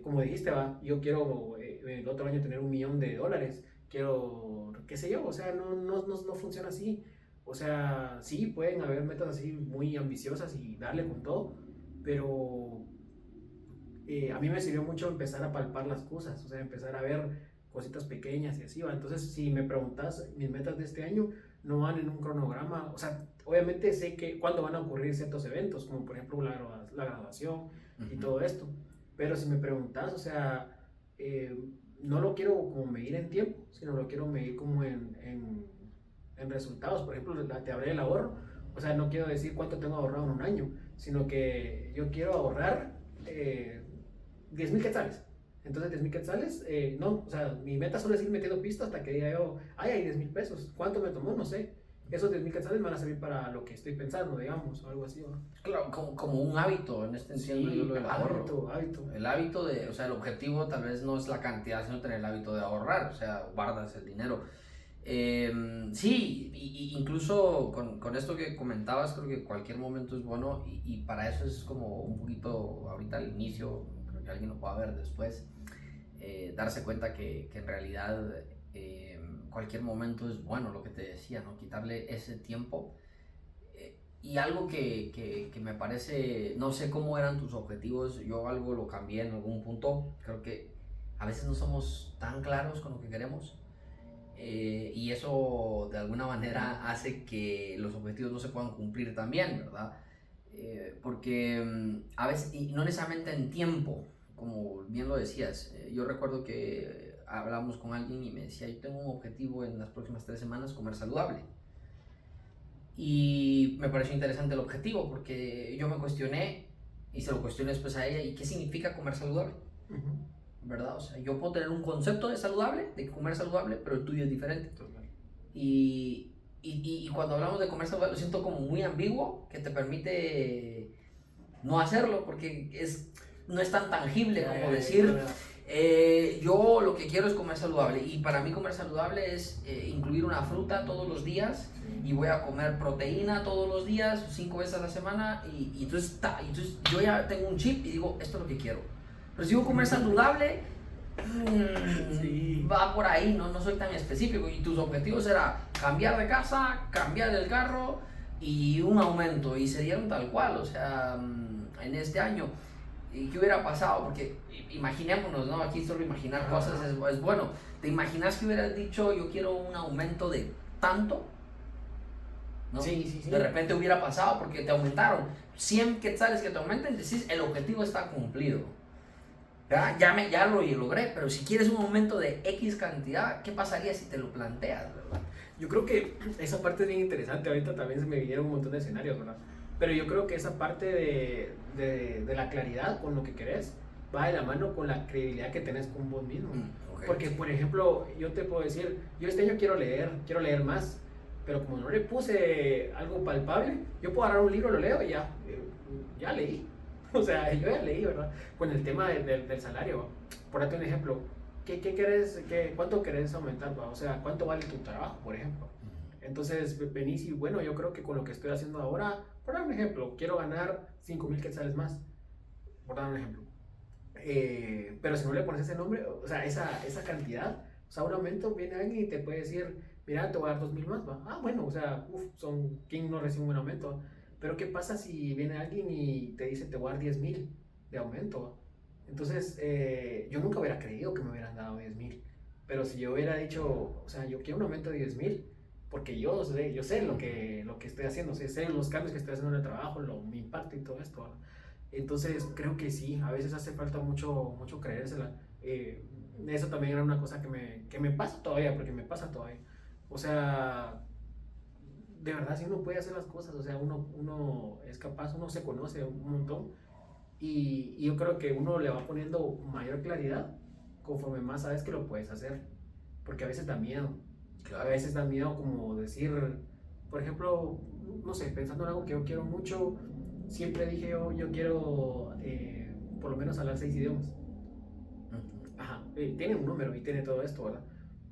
como dijiste, va, yo quiero el otro año tener $1,000,000, quiero, qué sé yo, o sea, no funciona así. O sea, sí, pueden haber metas así muy ambiciosas y darle con todo, pero a mí me sirvió mucho empezar a palpar las cosas, o sea, empezar a ver cositas pequeñas y así va. Entonces, si me preguntas, mis metas de este año no van en un cronograma, o sea, obviamente sé que cuándo van a ocurrir ciertos eventos, como por ejemplo la graduación y todo esto, pero si me preguntas, o sea, no lo quiero como medir en tiempo, sino lo quiero medir como en resultados. Por ejemplo, te hablé del ahorro, o sea, no quiero decir cuánto tengo ahorrado en un año, sino que yo quiero ahorrar 10,000 quetzales. Entonces, 10,000 quetzales, no, o sea, mi meta solo es ir metiendo pistas hasta que diga yo, ay, hay 10,000 pesos. ¿Cuánto me tomó? No sé. Esos 10,000 quetzales me van a servir para lo que estoy pensando, digamos, o algo así, ¿no? Claro, como un hábito, en este entiendo yo lo del ahorro. Hábito. El hábito de, o sea, el objetivo tal vez no es la cantidad, sino tener el hábito de ahorrar, o sea, guardas el dinero. Sí, incluso con esto que comentabas, creo que cualquier momento es bueno y para eso es como un poquito ahorita al inicio, creo que alguien lo pueda ver después, darse cuenta que en realidad cualquier momento es bueno, lo que te decía, ¿no? Quitarle ese tiempo. Y algo que me parece, no sé cómo eran tus objetivos, yo algo lo cambié en algún punto, creo que a veces no somos tan claros con lo que queremos. Y eso de alguna manera hace que los objetivos no se puedan cumplir también, ¿verdad? Porque a veces, y no necesariamente en tiempo, como bien lo decías, yo recuerdo que hablamos con alguien y me decía, yo tengo un objetivo en las próximas 3 semanas, comer saludable. Y me pareció interesante el objetivo porque yo me cuestioné y se lo cuestioné después a ella, ¿y qué significa comer saludable? ¿Verdad? O sea, yo puedo tener un concepto de saludable, de comer saludable, pero el tuyo es diferente. Y cuando hablamos de comer saludable, lo siento como muy ambiguo, que te permite no hacerlo, porque no es tan tangible como decir, yo lo que quiero es comer saludable. Y para mí comer saludable es incluir una fruta todos los días, y voy a comer proteína todos los días, 5 veces a la semana, y entonces yo ya tengo un chip y digo, esto es lo que quiero. Pero si digo comer saludable, va por ahí, no soy tan específico. Y tus objetivos eran cambiar de casa, cambiar el carro y un aumento. Y se dieron tal cual, o sea, en este año. ¿Y qué hubiera pasado? Porque imaginémonos, ¿no? Aquí solo imaginar cosas es bueno. ¿Te imaginas que hubieras dicho yo quiero un aumento de tanto? ¿No? Sí. De repente hubiera pasado porque te aumentaron 100 quetzales que te aumenten, decís el objetivo está cumplido. ¿Verdad? Ya lo logré, pero si quieres un aumento de X cantidad, ¿qué pasaría si te lo planteas, verdad? Yo creo que esa parte es bien interesante. Ahorita también se me vinieron un montón de escenarios, ¿verdad? Pero yo creo que esa parte de la claridad con lo que querés va de la mano con la credibilidad que tenés con vos mismo. Okay. Porque, por ejemplo, yo te puedo decir, yo este año quiero leer más, pero como no le puse algo palpable, yo puedo agarrar un libro, lo leo y ya leí. O sea, yo ya leí, ¿verdad? Con el tema del salario. Por darte un ejemplo, ¿cuánto querés aumentar? ¿Va? O sea, ¿cuánto vale tu trabajo, por ejemplo? Entonces venís y bueno, yo creo que con lo que estoy haciendo ahora, por dar un ejemplo, quiero ganar 5,000 quetzales más, por dar un ejemplo. Pero si no le pones ese nombre, o sea, esa cantidad, o sea, un aumento, viene alguien y te puede decir, mira, te voy a dar 2,000 más, ¿va? Ah, bueno, o sea, ¿quién no recibe un buen aumento? Pero ¿qué pasa si viene alguien y te dice, te voy a dar 10,000 de aumento, ¿va? Entonces, yo nunca hubiera creído que me hubieran dado 10,000, pero si yo hubiera dicho, o sea, yo quiero un aumento de 10,000, porque yo sé lo que estoy haciendo, sé los cambios que estoy haciendo en el trabajo, mi impacto y todo esto, ¿va? Entonces, creo que sí, a veces hace falta mucho creérsela. Eso también era una cosa que me pasa todavía, porque me pasa todavía. O sea, de verdad, si uno puede hacer las cosas, o sea, uno es capaz, uno se conoce un montón, y yo creo que uno le va poniendo mayor claridad conforme más sabes que lo puedes hacer, porque a veces da miedo. Claro. A veces da miedo como decir, por ejemplo, no sé, pensando en algo que yo quiero mucho, siempre dije yo quiero por lo menos hablar 6 idiomas. Ajá, tiene un número y tiene todo esto, ¿verdad?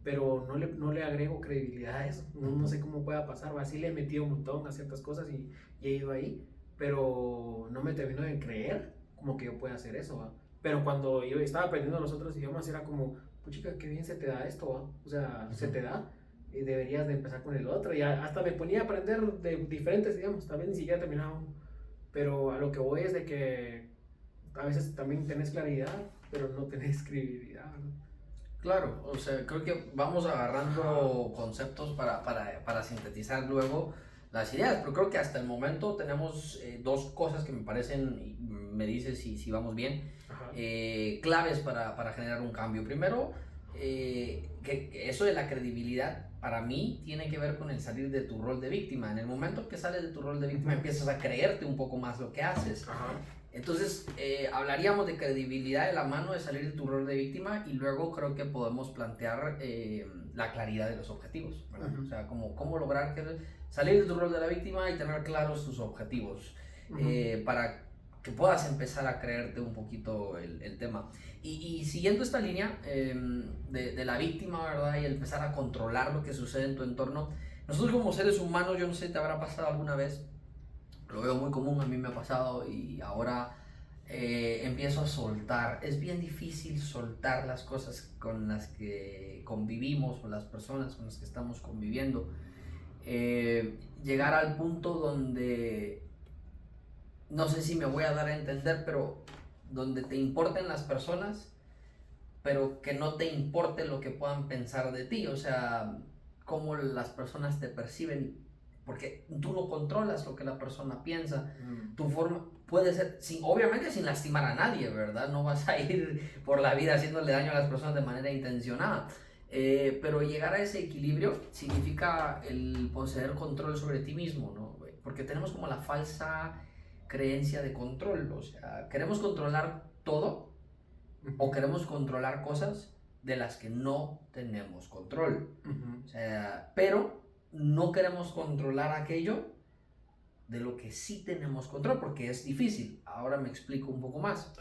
pero no le agrego credibilidad a eso. No sé cómo pueda pasar. ¿Va? Sí le he metido un montón a ciertas cosas y he ido ahí, pero no me termino de creer como que yo pueda hacer eso. ¿Va? Pero cuando yo estaba aprendiendo los otros idiomas era como, puchica, qué bien se te da esto. ¿Va? O sea, se te da y deberías de empezar con el otro. Y hasta me ponía a aprender de diferentes idiomas, también ni siquiera terminaba uno. Pero a lo que voy es de que a veces también tenés claridad, pero no tenés credibilidad, ¿no? Claro, o sea, creo que vamos agarrando conceptos para sintetizar luego las ideas, pero creo que hasta el momento tenemos dos cosas que me parecen, y me dices si vamos bien, claves para generar un cambio. Primero, que eso de la credibilidad para mí tiene que ver con el salir de tu rol de víctima. En el momento que sales de tu rol de víctima empiezas a creerte un poco más lo que haces. Ajá. Entonces, hablaríamos de credibilidad de la mano de salir de tu rol de víctima y luego creo que podemos plantear la claridad de los objetivos, ¿verdad? O sea, cómo lograr salir de tu rol de la víctima y tener claros tus objetivos para que puedas empezar a creerte un poquito el tema. Y siguiendo esta línea de la víctima, ¿verdad? Y empezar a controlar lo que sucede en tu entorno, nosotros como seres humanos, yo no sé, te habrá pasado alguna vez, lo veo muy común, a mí me ha pasado y ahora empiezo a soltar. Es bien difícil soltar las cosas con las que convivimos o las personas con las que estamos conviviendo. Llegar al punto donde, no sé si me voy a dar a entender, pero donde te importen las personas, pero que no te importe lo que puedan pensar de ti. O sea, cómo las personas te perciben, porque tú no controlas lo que la persona piensa. Tu forma puede ser, obviamente sin lastimar a nadie, ¿verdad? No vas a ir por la vida haciéndole daño a las personas de manera intencionada. Pero llegar a ese equilibrio significa el poseer control sobre ti mismo, ¿no? Porque tenemos como la falsa creencia de control. O sea, queremos controlar todo o queremos controlar cosas de las que no tenemos control. O sea, pero no queremos controlar aquello de lo que sí tenemos control, porque es difícil. Ahora me explico un poco más.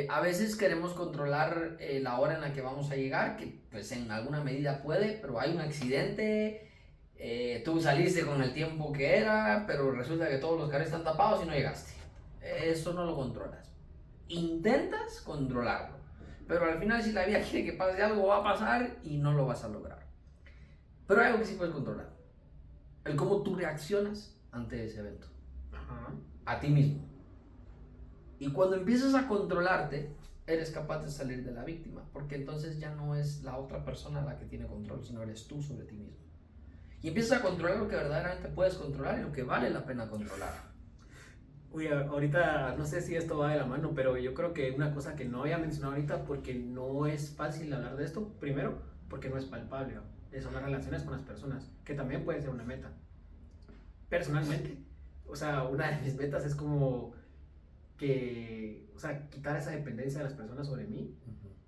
A veces queremos controlar la hora en la que vamos a llegar, que pues en alguna medida puede, pero hay un accidente, tú saliste con el tiempo que era, pero resulta que todos los carros están tapados y no llegaste. Eso no lo controlas. Intentas controlarlo, pero al final si la vida quiere que pase algo va a pasar y no lo vas a lograr. Pero hay algo que sí puedes controlar, el cómo tú reaccionas ante ese evento, a ti mismo. Y cuando empiezas a controlarte, eres capaz de salir de la víctima, porque entonces ya no es la otra persona la que tiene control, sino eres tú sobre ti mismo. Y empiezas a controlar lo que verdaderamente puedes controlar y lo que vale la pena controlar. Uy, ahorita no sé si esto va de la mano, pero yo creo que una cosa que no había mencionado ahorita, porque no es fácil hablar de esto, primero, porque no es palpable, ¿no? Son las relaciones con las personas, que también puede ser una meta. Personalmente, o sea, una de mis metas es como que, o sea, quitar esa dependencia de las personas sobre mí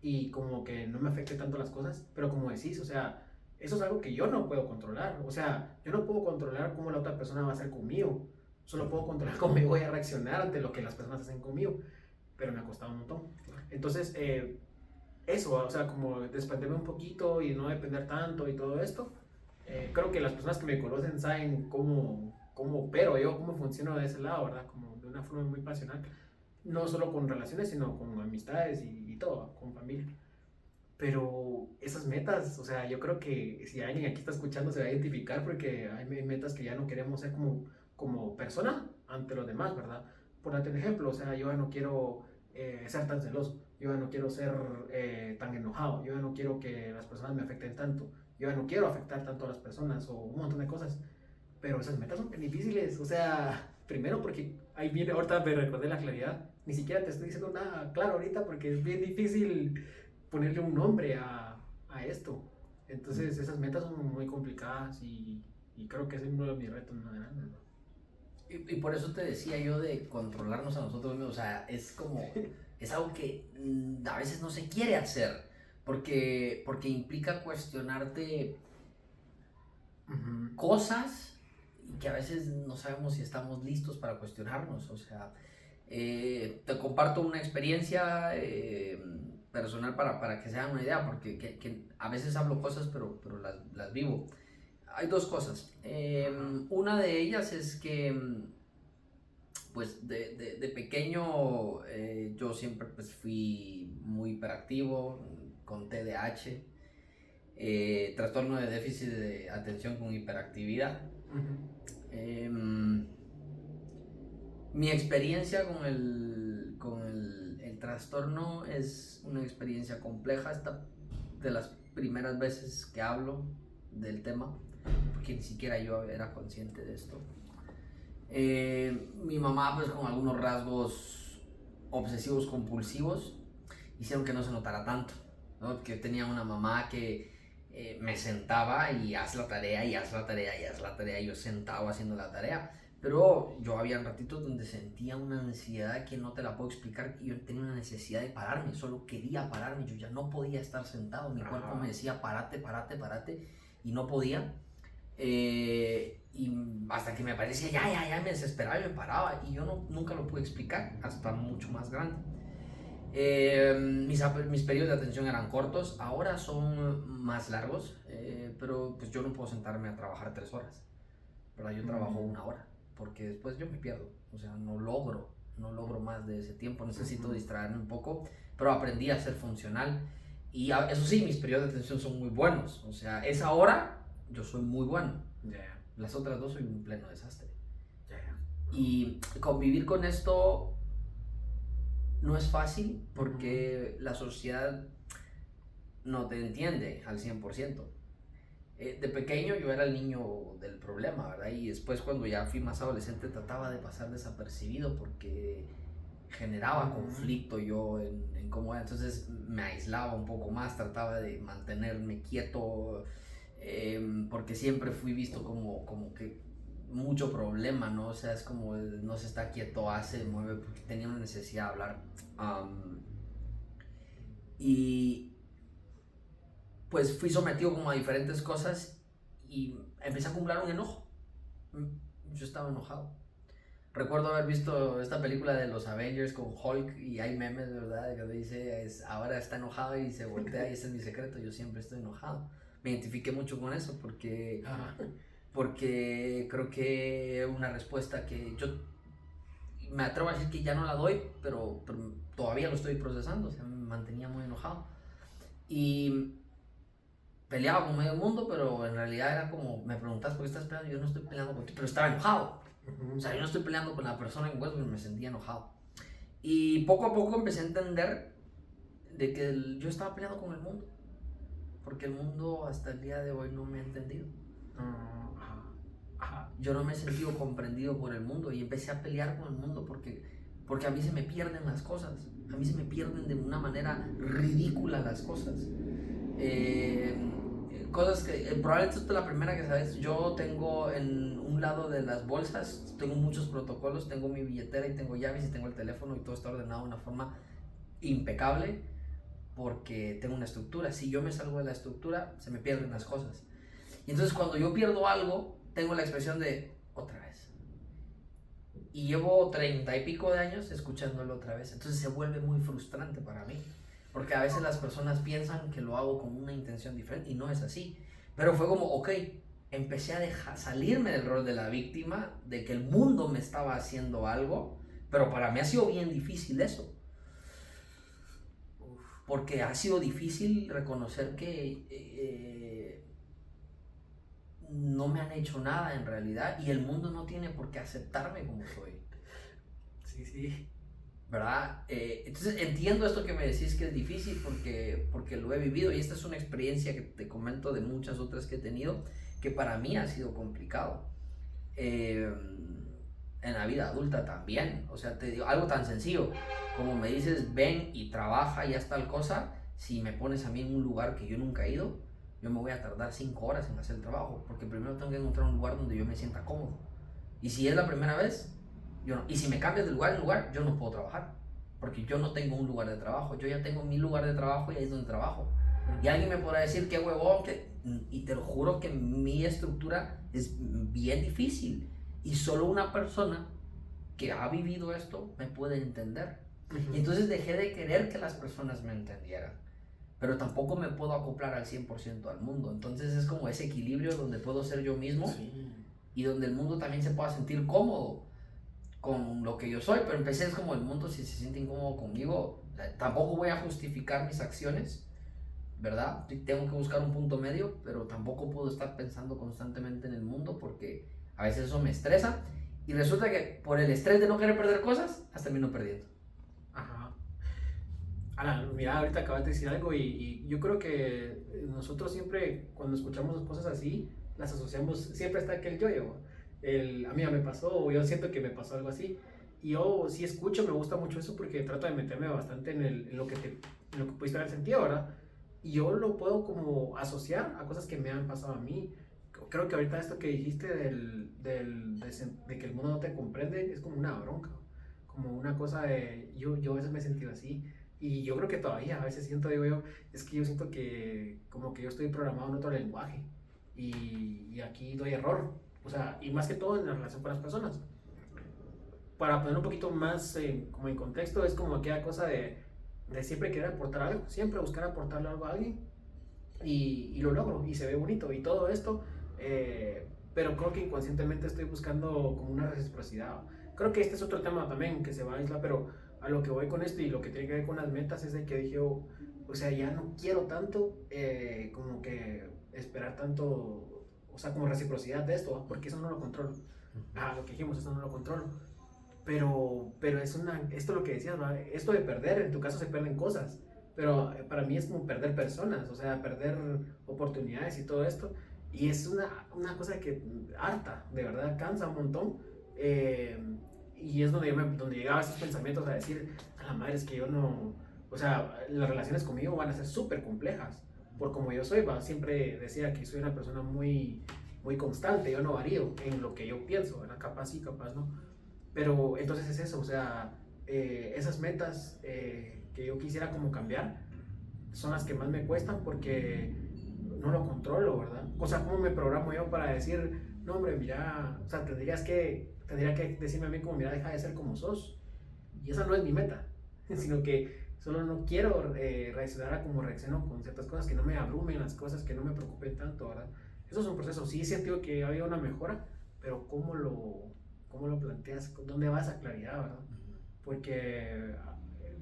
y como que no me afecte tanto las cosas, pero como decís, o sea, eso es algo que yo no puedo controlar, o sea, yo no puedo controlar cómo la otra persona va a hacer conmigo, solo puedo controlar cómo me voy a reaccionar ante lo que las personas hacen conmigo, pero me ha costado un montón. Entonces, eso, o sea, como desprenderme un poquito y no depender tanto y todo esto, creo que las personas que me conocen saben cómo opero yo, cómo funciono de ese lado, ¿verdad? Como de una forma muy pasional, no solo con relaciones, sino con amistades y todo, con familia. Pero esas metas, o sea, yo creo que si alguien aquí está escuchando se va a identificar porque hay metas que ya no queremos ser como persona ante los demás, ¿verdad? Por darte un ejemplo, o sea, yo ya no quiero ser tan celoso, yo ya no quiero ser tan enojado, yo ya no quiero que las personas me afecten tanto, yo ya no quiero afectar tanto a las personas o un montón de cosas. Pero esas metas son difíciles, o sea, primero porque ahí viene, ahorita me recordé la claridad, ni siquiera te estoy diciendo nada claro ahorita porque es bien difícil ponerle un nombre a esto. Entonces esas metas son muy complicadas y creo que es uno de mis retos más grandes, ¿no? Y por eso te decía yo de controlarnos a nosotros mismos, o sea, es como, es algo que a veces no se quiere hacer, porque implica cuestionarte cosas que a veces no sabemos si estamos listos para cuestionarnos. O sea, te comparto una experiencia personal para que se hagan una idea, porque que a veces hablo cosas, pero las vivo. Hay dos cosas. Una de ellas es que, pues, de pequeño yo siempre pues, fui muy hiperactivo, con TDAH, trastorno de déficit de atención con hiperactividad. Mi experiencia con el trastorno es una experiencia compleja. Esta de las primeras veces que hablo del tema, porque ni siquiera yo era consciente de esto. Mi mamá, pues con algunos rasgos obsesivos compulsivos, hicieron que no se notara tanto, ¿no? Porque yo tenía una mamá que me sentaba y haz la tarea, y haz la tarea, y haz la tarea, y yo sentado haciendo la tarea. Pero yo había ratitos donde sentía una ansiedad que no te la puedo explicar, y yo tenía una necesidad de pararme, solo quería pararme, yo ya no podía estar sentado, mi cuerpo me decía párate, párate, párate, y no podía. Y hasta que me parecía ya me desesperaba y me paraba, y yo nunca lo pude explicar hasta mucho más grande. Mis periodos de atención eran cortos, ahora son más largos, pero pues yo no puedo sentarme a trabajar 3 horas, ¿verdad? Yo trabajo 1 hora, porque después yo me pierdo, o sea, no logro más de ese tiempo, necesito distraerme un poco, pero aprendí a ser funcional, y eso sí, mis periodos de atención son muy buenos, o sea, esa hora yo soy muy bueno, las otras 2 soy un pleno desastre. Y convivir con esto no es fácil, porque la sociedad no te entiende al 100%. De pequeño yo era el niño del problema, ¿verdad? Y después, cuando ya fui más adolescente, trataba de pasar desapercibido porque generaba conflicto yo en cómo era. Entonces me aislaba un poco más, trataba de mantenerme quieto, porque siempre fui visto como que mucho problema, ¿no? O sea, es como no se está quieto, mueve, porque tenía una necesidad de hablar. Y pues fui sometido como a diferentes cosas y empecé a acumular un enojo. Yo estaba enojado. Recuerdo haber visto esta película de los Avengers con Hulk, y hay memes, ¿verdad? Que dice, ahora está enojado y se voltea, y ese es mi secreto, yo siempre estoy enojado. Me identifiqué mucho con eso porque creo que es una respuesta que yo me atrevo a decir que ya no la doy, pero todavía lo estoy procesando. O sea, me mantenía muy enojado y peleaba con medio mundo, pero en realidad era como, me preguntas por qué estás peleando, yo no estoy peleando contigo, pero estaba enojado. O sea, yo no estoy peleando con la persona en hueso, pero me sentía enojado. Y poco a poco empecé a entender de que yo estaba peleando con el mundo, porque el mundo hasta el día de hoy no me ha entendido. Yo no me he sentido comprendido por el mundo, y empecé a pelear con el mundo porque a mí se me pierden las cosas. A mí se me pierden de una manera ridícula las cosas. Cosas que probablemente esta es la primera que sabes. Yo tengo en un lado de las bolsas, tengo muchos protocolos, tengo mi billetera y tengo llaves y tengo el teléfono, y todo está ordenado de una forma impecable porque tengo una estructura. Si yo me salgo de la estructura, se me pierden las cosas. Y entonces, cuando yo pierdo algo, tengo la expresión de otra vez. Y llevo 30 y pico de años escuchándolo otra vez. Entonces se vuelve muy frustrante para mí, porque a veces las personas piensan que lo hago con una intención diferente, y no es así. Pero fue como, ok, empecé a salirme del rol de la víctima, de que el mundo me estaba haciendo algo, pero para mí ha sido bien difícil eso. Porque ha sido difícil reconocer que no me han hecho nada en realidad, y el mundo no tiene por qué aceptarme como soy. Sí. ¿Verdad? Entonces entiendo esto que me decís, que es difícil, porque lo he vivido, y esta es una experiencia que te comento de muchas otras que he tenido, que para mí ha sido complicado. En la vida adulta también. O sea, te digo algo tan sencillo como me dices, ven y trabaja y haz tal cosa. Si me pones a mí en un lugar que yo nunca he ido, yo me voy a tardar 5 horas en hacer el trabajo, porque primero tengo que encontrar un lugar donde yo me sienta cómodo. Y si es la primera vez, yo no. Y si me cambias de lugar en lugar, yo no puedo trabajar, porque yo no tengo un lugar de trabajo. Yo ya tengo mi lugar de trabajo, y ahí es donde trabajo. Y alguien me podrá decir, qué huevón, y te lo juro que mi estructura es bien difícil, y solo una persona que ha vivido esto me puede entender. Y entonces dejé de querer que las personas me entendieran. Pero tampoco me puedo acoplar al 100% al mundo. Entonces es como ese equilibrio donde puedo ser yo mismo y donde el mundo también se pueda sentir cómodo con lo que yo soy. Pero empecé es como el mundo, si se siente incómodo conmigo, tampoco voy a justificar mis acciones, ¿verdad? Tengo que buscar un punto medio, pero tampoco puedo estar pensando constantemente en el mundo porque a veces eso me estresa. Y resulta que por el estrés de no querer perder cosas, las termino perdiendo. Ajá. Ahora, mira, ahorita acabas de decir algo y yo creo que nosotros siempre cuando escuchamos cosas así, las asociamos, siempre está aquel yo-yo. A mí ya me pasó, o yo siento que me pasó algo así. Y yo sí escucho, me gusta mucho eso porque trato de meterme bastante en lo que pudiste haber sentido, ¿verdad? Y yo lo puedo como asociar a cosas que me han pasado a mí. Creo que ahorita esto que dijiste de que el mundo no te comprende es como una bronca, como una cosa de, yo a veces me he sentido así. Y yo creo que todavía a veces siento, digo yo, es que yo siento que como que yo estoy programado en otro lenguaje y aquí doy error, o sea, y más que todo en la relación con las personas. Para poner un poquito más como en contexto, es como aquella cosa de siempre querer aportar algo, siempre buscar aportarle algo a alguien y lo logro y se ve bonito y todo esto, pero creo que inconscientemente estoy buscando como una reciprocidad. Creo que este es otro tema también que se va a aislar, pero a lo que voy con esto y lo que tiene que ver con las metas es de que dije, o sea, ya no quiero tanto como que esperar tanto, o sea, como reciprocidad de esto, porque eso no lo controlo. Lo que dijimos, eso no lo controlo. Pero esto es lo que decías, ¿no? Esto de perder, en tu caso se pierden cosas, pero para mí es como perder personas, o sea, perder oportunidades y todo esto. Y es una cosa que harta, de verdad, cansa un montón. Y es donde llegaba esos pensamientos a decir, a la madre, es que yo no, o sea, las relaciones conmigo van a ser súper complejas, por como yo soy, siempre decía que soy una persona muy, muy constante, yo no varío en lo que yo pienso, ¿verdad? Capaz sí, capaz no. Pero entonces es eso, o sea, esas metas que yo quisiera como cambiar son las que más me cuestan porque no lo controlo, ¿verdad? O sea, ¿cómo me programo yo para decir, no hombre, mira, o sea, tendría que decirme a mí como, mira, deja de ser como sos? Y esa no es mi meta, sino que solo no quiero reaccionar a como reacciono con ciertas cosas, que no me abrumen las cosas, que no me preocupen tanto, ¿verdad? Eso es un proceso, sí he sentido que había una mejora, pero ¿cómo lo planteas? ¿Dónde va esa claridad, verdad? Porque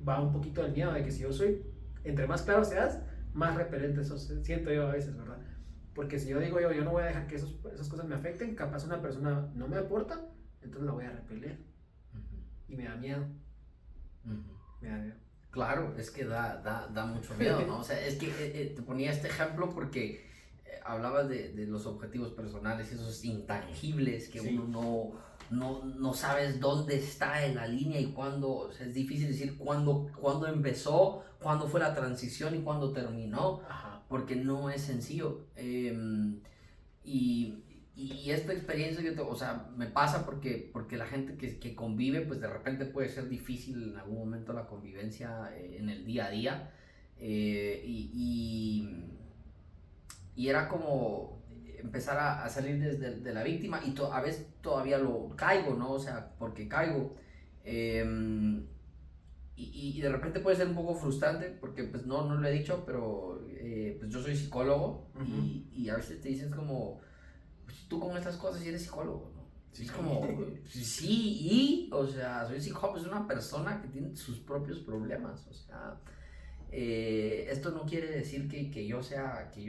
va un poquito del miedo de que si yo soy, entre más claro seas, más repelente sos, siento yo a veces, ¿verdad? Porque si yo digo yo no voy a dejar que esas cosas me afecten, capaz una persona no me aporta, entonces la voy a repeler. Y me da miedo. Me da miedo. Claro, es que da mucho miedo, ¿no? O sea, es que te ponía este ejemplo porque hablabas de los objetivos personales, esos intangibles que Sí. uno no sabes dónde está en la línea y cuándo, o sea, es difícil decir cuándo empezó, cuándo fue la transición y cuándo terminó, Ajá. porque no es sencillo. Y esta experiencia, o sea, me pasa porque la gente que convive, pues de repente puede ser difícil en algún momento la convivencia en el día a día. Y era como empezar a salir desde de la víctima y a veces todavía lo caigo, ¿no? O sea, porque caigo. Y de repente puede ser un poco frustrante porque pues no lo he dicho, pero pues yo soy psicólogo. Y a veces te dicen como, pues, tú con estas cosas eres psicólogo, ¿no? Sí. Es como, sí, o sea, soy psicólogo, es una persona que tiene sus propios problemas, o sea, esto no quiere decir que yo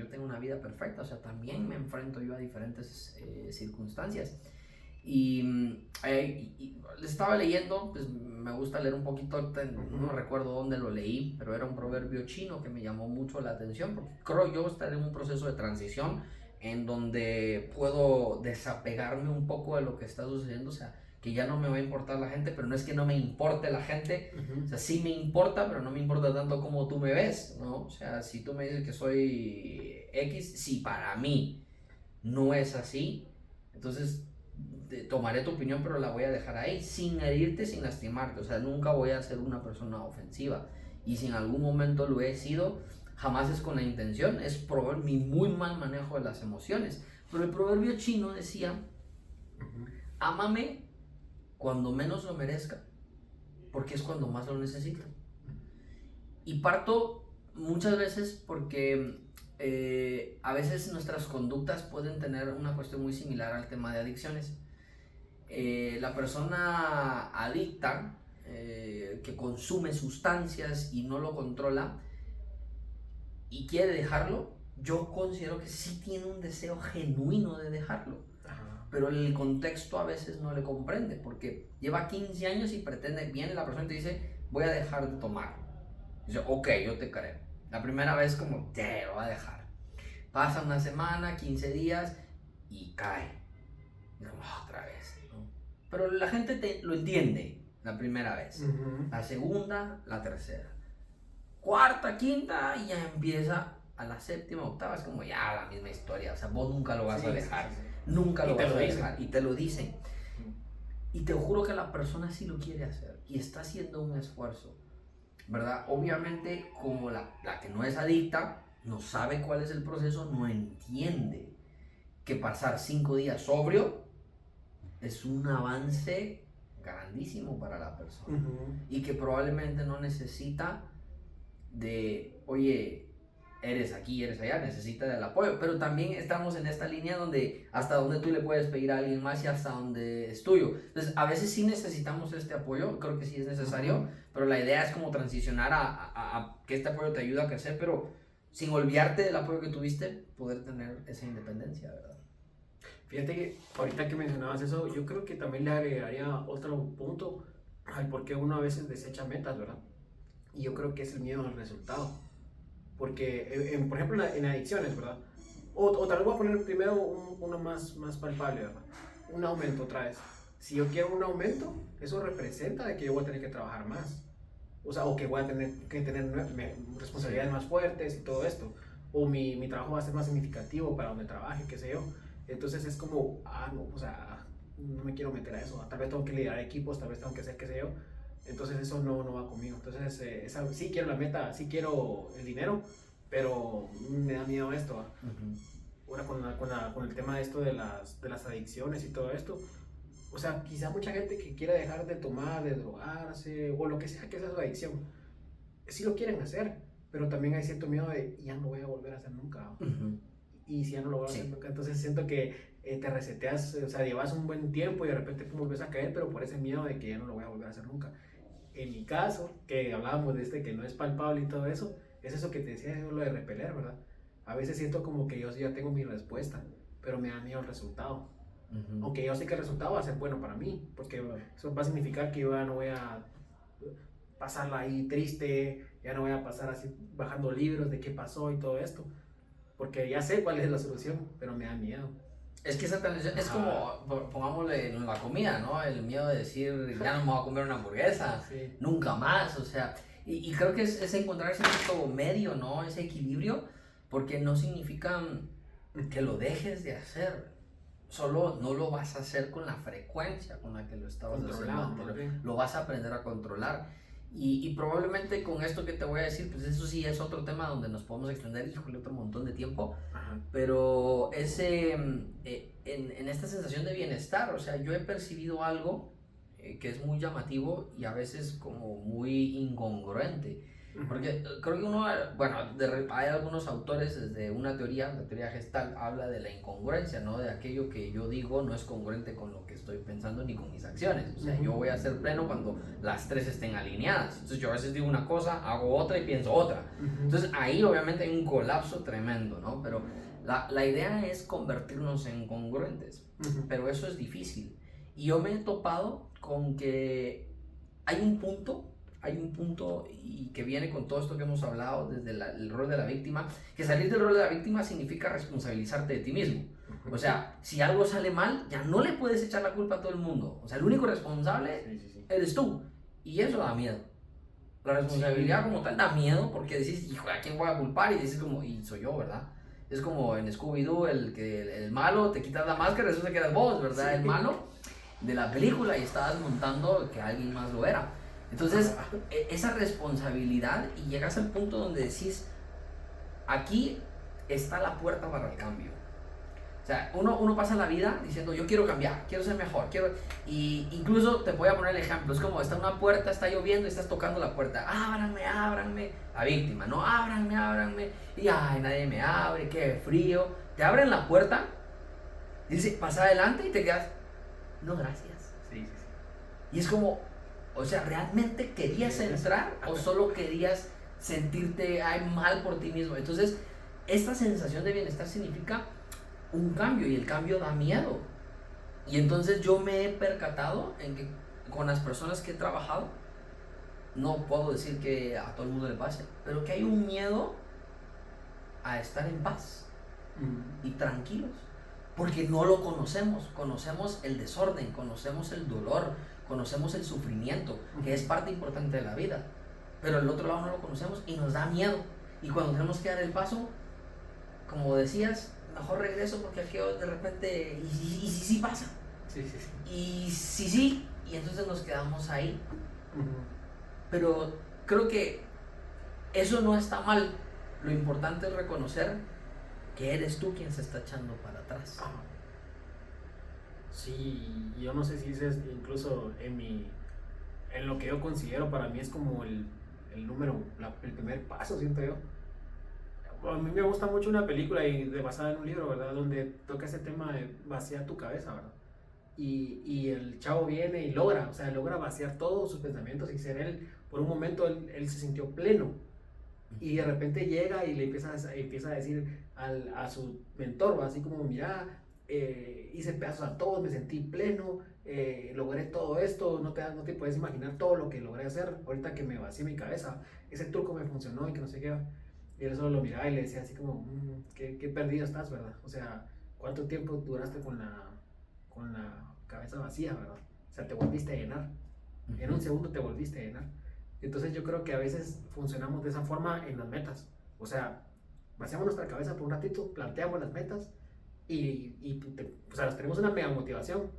tenga una vida perfecta, o sea, también me enfrento yo a diferentes circunstancias. Y les estaba leyendo, pues me gusta leer un poquito, no recuerdo dónde lo leí, pero era un proverbio chino que me llamó mucho la atención, porque creo yo estar en un proceso de transición en donde puedo desapegarme un poco de lo que está sucediendo, o sea, que ya no me va a importar la gente, pero no es que no me importe la gente, o sea, sí me importa, pero no me importa tanto como tú me ves, ¿no? O sea, si tú me dices que soy X, si para mí no es así, entonces tomaré tu opinión, pero la voy a dejar ahí, sin herirte, sin lastimarte, o sea, nunca voy a ser una persona ofensiva, y si en algún momento lo he sido, jamás es con la intención, es por mi muy mal manejo de las emociones. Pero el proverbio chino decía, ámame cuando menos lo merezca porque es cuando más lo necesito. Y parto muchas veces porque a veces nuestras conductas pueden tener una cuestión muy similar al tema de adicciones. La persona adicta que consume sustancias y no lo controla y quiere dejarlo, yo considero que sí tiene un deseo genuino de dejarlo. Ajá. Pero el contexto a veces no le comprende, porque lleva 15 años y pretende, viene la persona y te dice, voy a dejar de tomar. Dice, ok, yo te creo. La primera vez como, te lo va a dejar. Pasa una semana, 15 días y cae. Y como, otra vez, ¿no? Pero la gente lo entiende la primera vez. Uh-huh. La segunda, la tercera. Cuarta, quinta y ya empieza a la séptima, octava. Es como ya la misma historia. O sea, vos nunca lo vas a dejar. Sí. Nunca lo Y te vas lo a dicen. dejar. Y te lo dicen. Y te juro que la persona sí lo quiere hacer. Y está haciendo un esfuerzo, ¿verdad? Obviamente, como la que no es adicta, no sabe cuál es el proceso, no entiende que pasar 5 días sobrio es un avance grandísimo para la persona. Uh-huh. Y que probablemente no necesita de, oye, eres aquí, eres allá, necesita del apoyo. Pero también estamos en esta línea donde hasta donde tú le puedes pedir a alguien más y hasta donde es tuyo. Entonces, a veces sí necesitamos este apoyo, creo que sí es necesario, uh-huh. Pero la idea es como transicionar a que este apoyo te ayude a crecer, pero sin olvidarte del apoyo que tuviste, poder tener esa independencia, ¿verdad? Fíjate que ahorita que mencionabas eso, yo creo que también le agregaría otro punto al por qué uno a veces desecha metas, ¿verdad? Y yo creo que es el miedo al resultado. Porque, por ejemplo, en adicciones, ¿verdad? O tal vez voy a poner primero uno más palpable, ¿verdad? Un aumento otra vez. Si yo quiero un aumento, eso representa de que yo voy a tener que trabajar más. O sea, o que voy a tener que tener responsabilidades más fuertes y todo esto. O mi trabajo va a ser más significativo para donde trabaje, qué sé yo. Entonces es como, no, o sea, no me quiero meter a eso. Tal vez tengo que liderar equipos, tal vez tengo que hacer qué sé yo. Entonces eso no va conmigo. Entonces sí quiero la meta, sí quiero el dinero, pero me da miedo esto. Uh-huh. Ahora con el tema de esto de las adicciones y todo esto, o sea, quizá mucha gente que quiere dejar de tomar, de drogarse o lo que sea que sea su adicción, sí lo quieren hacer, pero también hay cierto miedo de ya no lo voy a volver a hacer nunca. Uh-huh. Y si ya no lo voy a hacer nunca, entonces siento que te reseteas, o sea, llevas un buen tiempo y de repente te vuelves a caer, pero por ese miedo de que ya no lo voy a volver a hacer nunca. En mi caso, que hablábamos de que no es palpable y todo eso, es eso que te decía, lo de repeler, ¿verdad? A veces siento como que yo ya tengo mi respuesta, pero me da miedo el resultado. Uh-huh. Aunque yo sé que el resultado va a ser bueno para mí, porque eso va a significar que yo ya no voy a pasarla ahí triste, ya no voy a pasar así bajando libros de qué pasó y todo esto, porque ya sé cuál es la solución, pero me da miedo. Es que esa transición es como, pongámosle en la comida, ¿no? El miedo de decir, ya no me voy a comer una hamburguesa, sí. Nunca más, o sea, y creo que es encontrar ese punto medio, ¿no? Ese equilibrio, porque no significa que lo dejes de hacer, solo no lo vas a hacer con la frecuencia con la que lo estabas haciendo, lo vas a aprender a controlar. Y probablemente con esto que te voy a decir, pues eso sí es otro tema donde nos podemos extender, híjole, otro montón de tiempo. Ajá. Pero ese, en esta sensación de bienestar, o sea, yo he percibido algo que es muy llamativo y a veces como muy incongruente. Porque creo que uno, bueno, hay algunos autores desde una teoría, la teoría Gestalt, habla de la incongruencia, ¿no? De aquello que yo digo no es congruente con lo que estoy pensando ni con mis acciones. O sea, yo voy a ser pleno cuando las tres estén alineadas. Entonces yo a veces digo una cosa, hago otra y pienso otra. Entonces ahí obviamente hay un colapso tremendo, ¿no? Pero la idea es convertirnos en congruentes, pero eso es difícil. Y yo me he topado con que hay un punto y que viene con todo esto que hemos hablado desde el rol de la víctima, que salir del rol de la víctima significa responsabilizarte de ti mismo. O sea, si algo sale mal, ya no le puedes echar la culpa a todo el mundo. O sea, el único responsable eres tú. Y eso da miedo. La responsabilidad como tal da miedo porque dices, hijo, ¿a quién voy a culpar? Y dices como, y soy yo, ¿verdad? Es como en Scooby-Doo, el malo, te quitas la máscara y resulta que eras vos, ¿verdad? Sí. El malo de la película y estabas montando que alguien más lo era. Entonces, esa responsabilidad y llegas al punto donde decís, aquí está la puerta para el cambio. O sea, uno pasa la vida diciendo, yo quiero cambiar, quiero ser mejor, Y incluso te voy a poner el ejemplo, es como está una puerta, está lloviendo y estás tocando la puerta. Ábranme, ábranme. La víctima, ¿no? Ábranme, ábranme. Y ay, nadie me abre, qué frío. Te abren la puerta, dice, pasa adelante y te quedas, no, gracias. Sí. Y es como, o sea, ¿realmente querías entrar o solo querías sentirte mal por ti mismo? Entonces, esta sensación de bienestar significa un cambio y el cambio da miedo. Y entonces yo me he percatado en que con las personas que he trabajado, no puedo decir que a todo el mundo le pase, pero que hay un miedo a estar en paz y tranquilos, porque no lo conocemos el desorden, conocemos el dolor, conocemos el sufrimiento, que es parte importante de la vida, pero el otro lado no lo conocemos y nos da miedo. Y cuando tenemos que dar el paso, como decías, mejor regreso porque aquí de repente, y si pasa. Sí. Y sí, y entonces nos quedamos ahí. Pero creo que eso no está mal. Lo importante es reconocer que eres tú quien se está echando para atrás. Sí, yo no sé si es incluso en lo que yo considero para mí es como el primer paso, siento yo. A mí me gusta mucho una película basada en un libro, ¿verdad? Donde toca ese tema de vaciar tu cabeza, ¿verdad? Y el chavo viene y logra vaciar todos sus pensamientos y ser él. Por un momento él se sintió pleno. Y de repente llega y le empieza a decir a su mentor, ¿va? Así como, mira, hice pedazos a todos, me sentí pleno, logré todo esto, no te puedes imaginar todo lo que logré hacer ahorita que me vacié mi cabeza. Ese truco me funcionó y que no sé qué. Y él solo lo miraba y le decía así como, qué perdido estás, ¿verdad? O sea, ¿cuánto tiempo duraste con la cabeza vacía, ¿verdad? O sea, te volviste a llenar. En un segundo te volviste a llenar. Entonces yo creo que a veces funcionamos de esa forma en las metas. O sea, vaciamos nuestra cabeza por un ratito, planteamos las metas o sea, tenemos una mega motivación,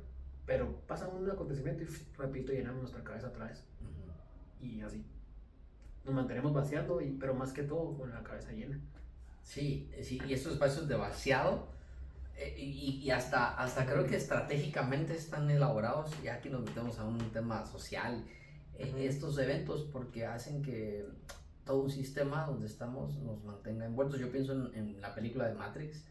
pero pasa un acontecimiento y repito, llenamos nuestra cabeza otra vez. Y así. Nos mantenemos vaciando, pero más que todo con la cabeza llena. Sí, y estos espacios de vaciado, y hasta creo que estratégicamente están elaborados, y aquí nos metemos a un tema social, estos eventos, porque hacen que todo un sistema donde estamos nos mantenga envueltos. Yo pienso en la película de Matrix.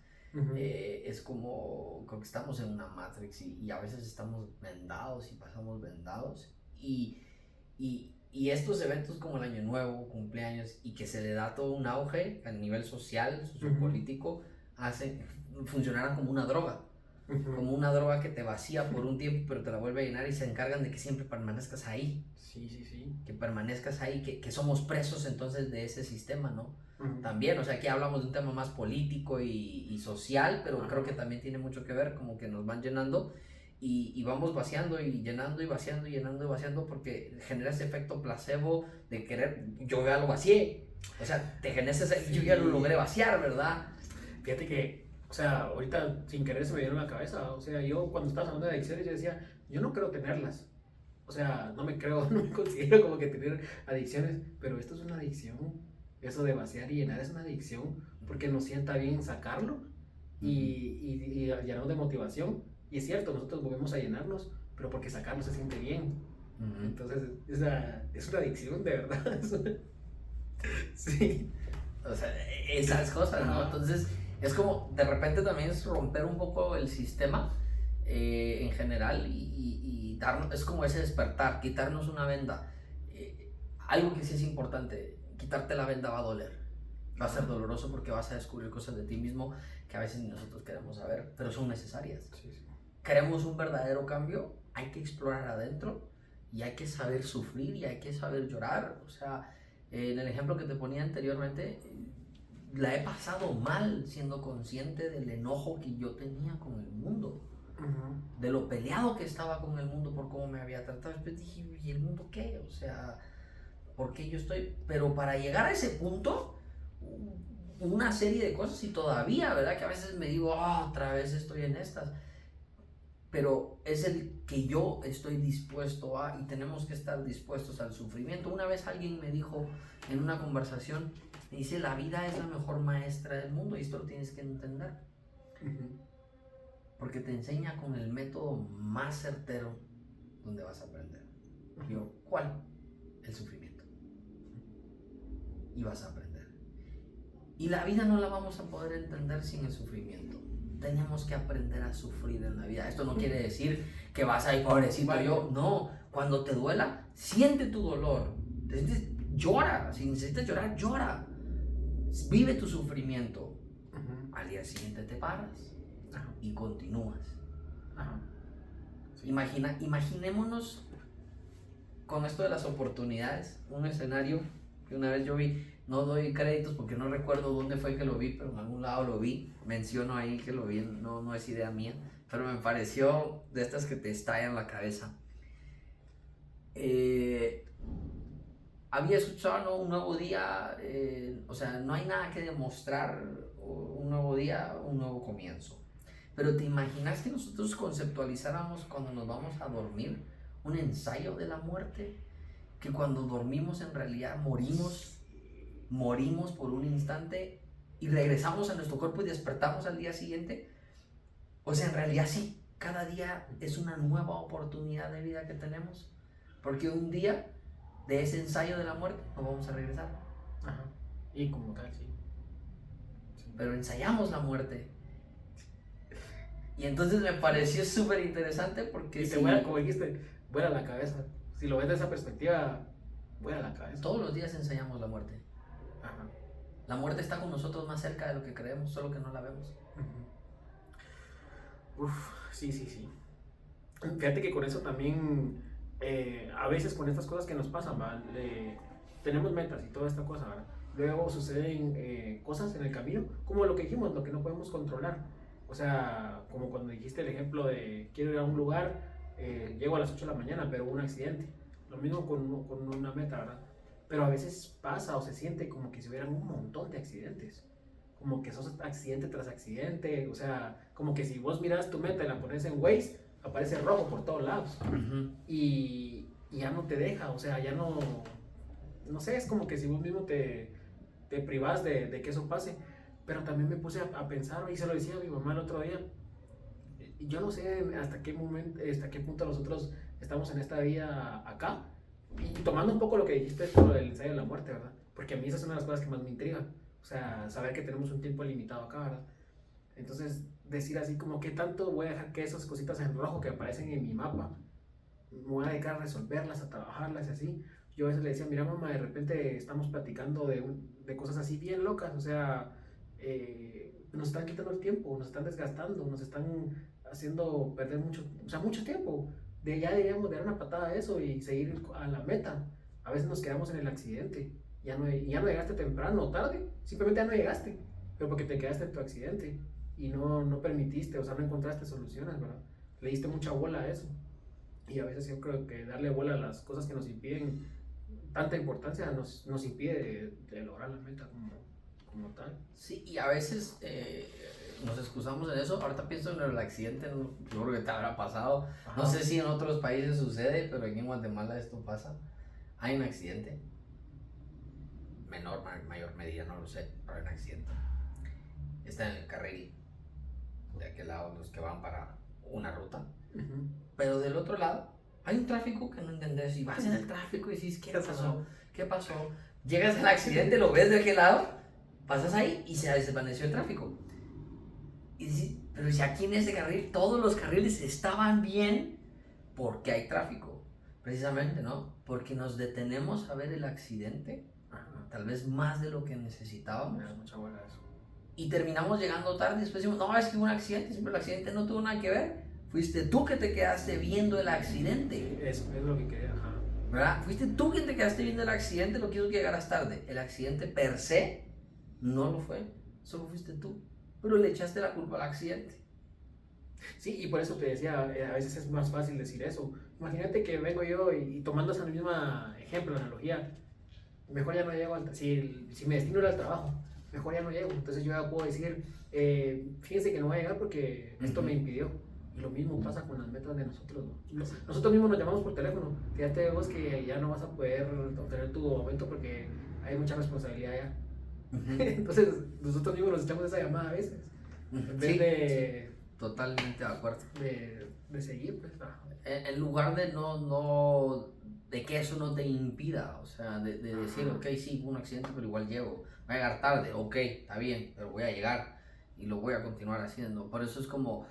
Es como que estamos en una Matrix y a veces estamos vendados y pasamos vendados, y estos eventos como el Año Nuevo, cumpleaños, y que se le da todo un auge a nivel social, sociopolítico, funcionarán como una droga. Como una droga que te vacía por un tiempo, pero te la vuelve a llenar, y se encargan de que siempre permanezcas ahí. Sí. Que permanezcas ahí, que somos presos entonces de ese sistema, ¿no? También, o sea, aquí hablamos de un tema más político y social, pero creo que también tiene mucho que ver, como que nos van llenando y vamos vaciando y llenando y vaciando y llenando y vaciando, porque genera ese efecto placebo de querer, yo ya lo vacié, o sea, te genera ese, yo ya lo logré vaciar, ¿verdad? Fíjate que, o sea, ahorita sin querer se me dieron la cabeza, o sea, yo cuando estabas hablando de adicciones yo decía, yo no creo tenerlas, o sea, no me considero como que tener adicciones, pero esto es una adicción, eso de vaciar y llenar es una adicción, porque nos sienta bien sacarlo y llenarnos de motivación. Y es cierto, nosotros volvemos a llenarnos, pero porque sacarlo se siente bien. Entonces, es una adicción, de verdad. Sí. O sea, esas cosas, ¿no? Entonces, es como, de repente también es romper un poco el sistema en general y darnos, es como ese despertar, quitarnos una venda. Algo que sí es importante, quitarte la venda va a doler. Va a ser doloroso porque vas a descubrir cosas de ti mismo que a veces ni nosotros queremos saber, pero son necesarias. Sí. Queremos un verdadero cambio, hay que explorar adentro y hay que saber sufrir y hay que saber llorar. O sea, en el ejemplo que te ponía anteriormente, la he pasado mal siendo consciente del enojo que yo tenía con el mundo, de lo peleado que estaba con el mundo por cómo me había tratado. Después dije, ¿y el mundo qué? O sea, ¿por qué yo estoy? Pero para llegar a ese punto, una serie de cosas, y todavía, ¿verdad? Que a veces me digo, otra vez estoy en estas. Pero es el que yo estoy dispuesto a, y tenemos que estar dispuestos al sufrimiento. Una vez alguien me dijo en una conversación, me dice, la vida es la mejor maestra del mundo, y esto lo tienes que entender. porque te enseña con el método más certero donde vas a aprender. Yo, ¿cuál? El sufrimiento. Y vas a aprender. Y la vida no la vamos a poder entender sin el sufrimiento. Tenemos que aprender a sufrir en la vida. Esto no quiere decir que vas a ir pobrecito yo. No, cuando te duela, siente tu dolor. Llora. Si necesitas llorar, llora. Vive tu sufrimiento. Al día siguiente te paras y continúas. Sí. Imaginémonos con esto de las oportunidades, un escenario que una vez yo vi. No doy créditos porque no recuerdo dónde fue que lo vi, pero en algún lado lo vi. Menciono ahí que lo vi, no es idea mía, pero me pareció de estas que te estallan la cabeza. Había escuchado, ¿no? Un nuevo día, o sea, no hay nada que demostrar, un nuevo día, un nuevo comienzo. Pero ¿te imaginas que nosotros conceptualizáramos cuando nos vamos a dormir un ensayo de la muerte? Que cuando dormimos en realidad morimos por un instante y regresamos a nuestro cuerpo y despertamos al día siguiente. O sea, en realidad sí, cada día es una nueva oportunidad de vida que tenemos, porque un día de ese ensayo de la muerte nos vamos a regresar. Y como tal, sí. Pero ensayamos la muerte. Y entonces me pareció súper interesante porque y te vuela, como dijiste, vuela la cabeza. Si lo ves de esa perspectiva, vuela la cabeza. Todos los días ensayamos la muerte. La muerte está con nosotros más cerca de lo que creemos, solo que no la vemos. Sí. Fíjate que con eso también, a veces con estas cosas que nos pasan, tenemos metas y toda esta cosa, ¿verdad? Luego suceden cosas en el camino, como lo que dijimos, lo que no podemos controlar. O sea, como cuando dijiste el ejemplo de quiero ir a un lugar, llego a las 8 de la mañana, pero hubo un accidente. Lo mismo con una meta, ¿verdad? Pero a veces pasa o se siente como que si hubieran un montón de accidentes. Como que sos accidente tras accidente. O sea, como que si vos miras tu meta y la pones en Waze, aparece rojo por todos lados. Y ya no te deja, o sea, ya no... No sé, es como que si vos mismo te privás de que eso pase. Pero también me puse a pensar, y se lo decía a mi mamá el otro día, yo no sé hasta qué punto nosotros estamos en esta vida acá. Y tomando un poco lo que dijiste del ensayo de la muerte, ¿verdad? Porque a mí esa es una de las cosas que más me intriga. O sea, saber que tenemos un tiempo limitado acá, ¿verdad? Entonces, decir así como, ¿qué tanto voy a dejar que esas cositas en rojo que aparecen en mi mapa, me voy a dedicar a resolverlas, a trabajarlas y así? Yo a veces le decía, mira mamá, de repente estamos platicando de cosas así bien locas, o sea, nos están quitando el tiempo, nos están desgastando, nos están haciendo perder mucho tiempo. Ya deberíamos dar una patada a eso y seguir a la meta. A veces nos quedamos en el accidente. Ya no llegaste temprano o tarde, simplemente ya no llegaste, pero porque te quedaste en tu accidente y no permitiste, o sea, no encontraste soluciones, ¿verdad? Le diste mucha bola a eso. Y a veces yo creo que darle bola a las cosas que nos impiden tanta importancia nos impide de lograr la meta como tal. Sí, y a veces nos excusamos en eso. Ahorita pienso en el accidente, yo creo que te habrá pasado. Ajá. No sé si en otros países sucede, pero aquí en Guatemala esto pasa. Hay un accidente, menor, mayor medida, no lo sé, pero hay un accidente. Está en el carril, de aquel lado los que van para una ruta. Pero del otro lado hay un tráfico que no entendés, y vas en el tráfico y dices, ¿qué pasó? Llegas al accidente, lo ves de aquel lado, pasas ahí y se desvaneció el tráfico. Y dices, pero si aquí en ese carril todos los carriles estaban bien, ¿por qué hay tráfico? Precisamente, ¿no? Porque nos detenemos a ver el accidente, tal vez más de lo que necesitábamos. Mucha buena eso. Y terminamos llegando tarde y después decimos, no, es que hubo un accidente, pero el accidente no tuvo nada que ver. Fuiste tú que te quedaste viendo el accidente. Eso es lo que quería, ¿verdad? Fuiste tú quien te quedaste viendo el accidente, lo que hizo que llegaras tarde. El accidente per se no lo fue, solo fuiste tú. Pero le echaste la culpa al accidente. Sí, y por eso te decía, a veces es más fácil decir eso. Imagínate que vengo yo y tomando ese mismo ejemplo, analogía, mejor ya no llego, si mi destino era el trabajo, mejor ya no llego. Entonces yo ya puedo decir, fíjense que no voy a llegar porque esto me impidió. Y lo mismo pasa con las metas de nosotros, ¿no? Nosotros mismos nos llamamos por teléfono. Fíjate vos que ya no vas a poder obtener tu aumento porque hay mucha responsabilidad ya. Entonces nosotros mismos nos echamos esa llamada a veces. En vez totalmente de acuerdo. de seguir, pues. En lugar de no, de que eso no te impida, o sea, de decir, ok, sí, hubo un accidente, pero igual llego, voy a llegar tarde, ok, está bien, pero voy a llegar y lo voy a continuar haciendo. Por eso es como,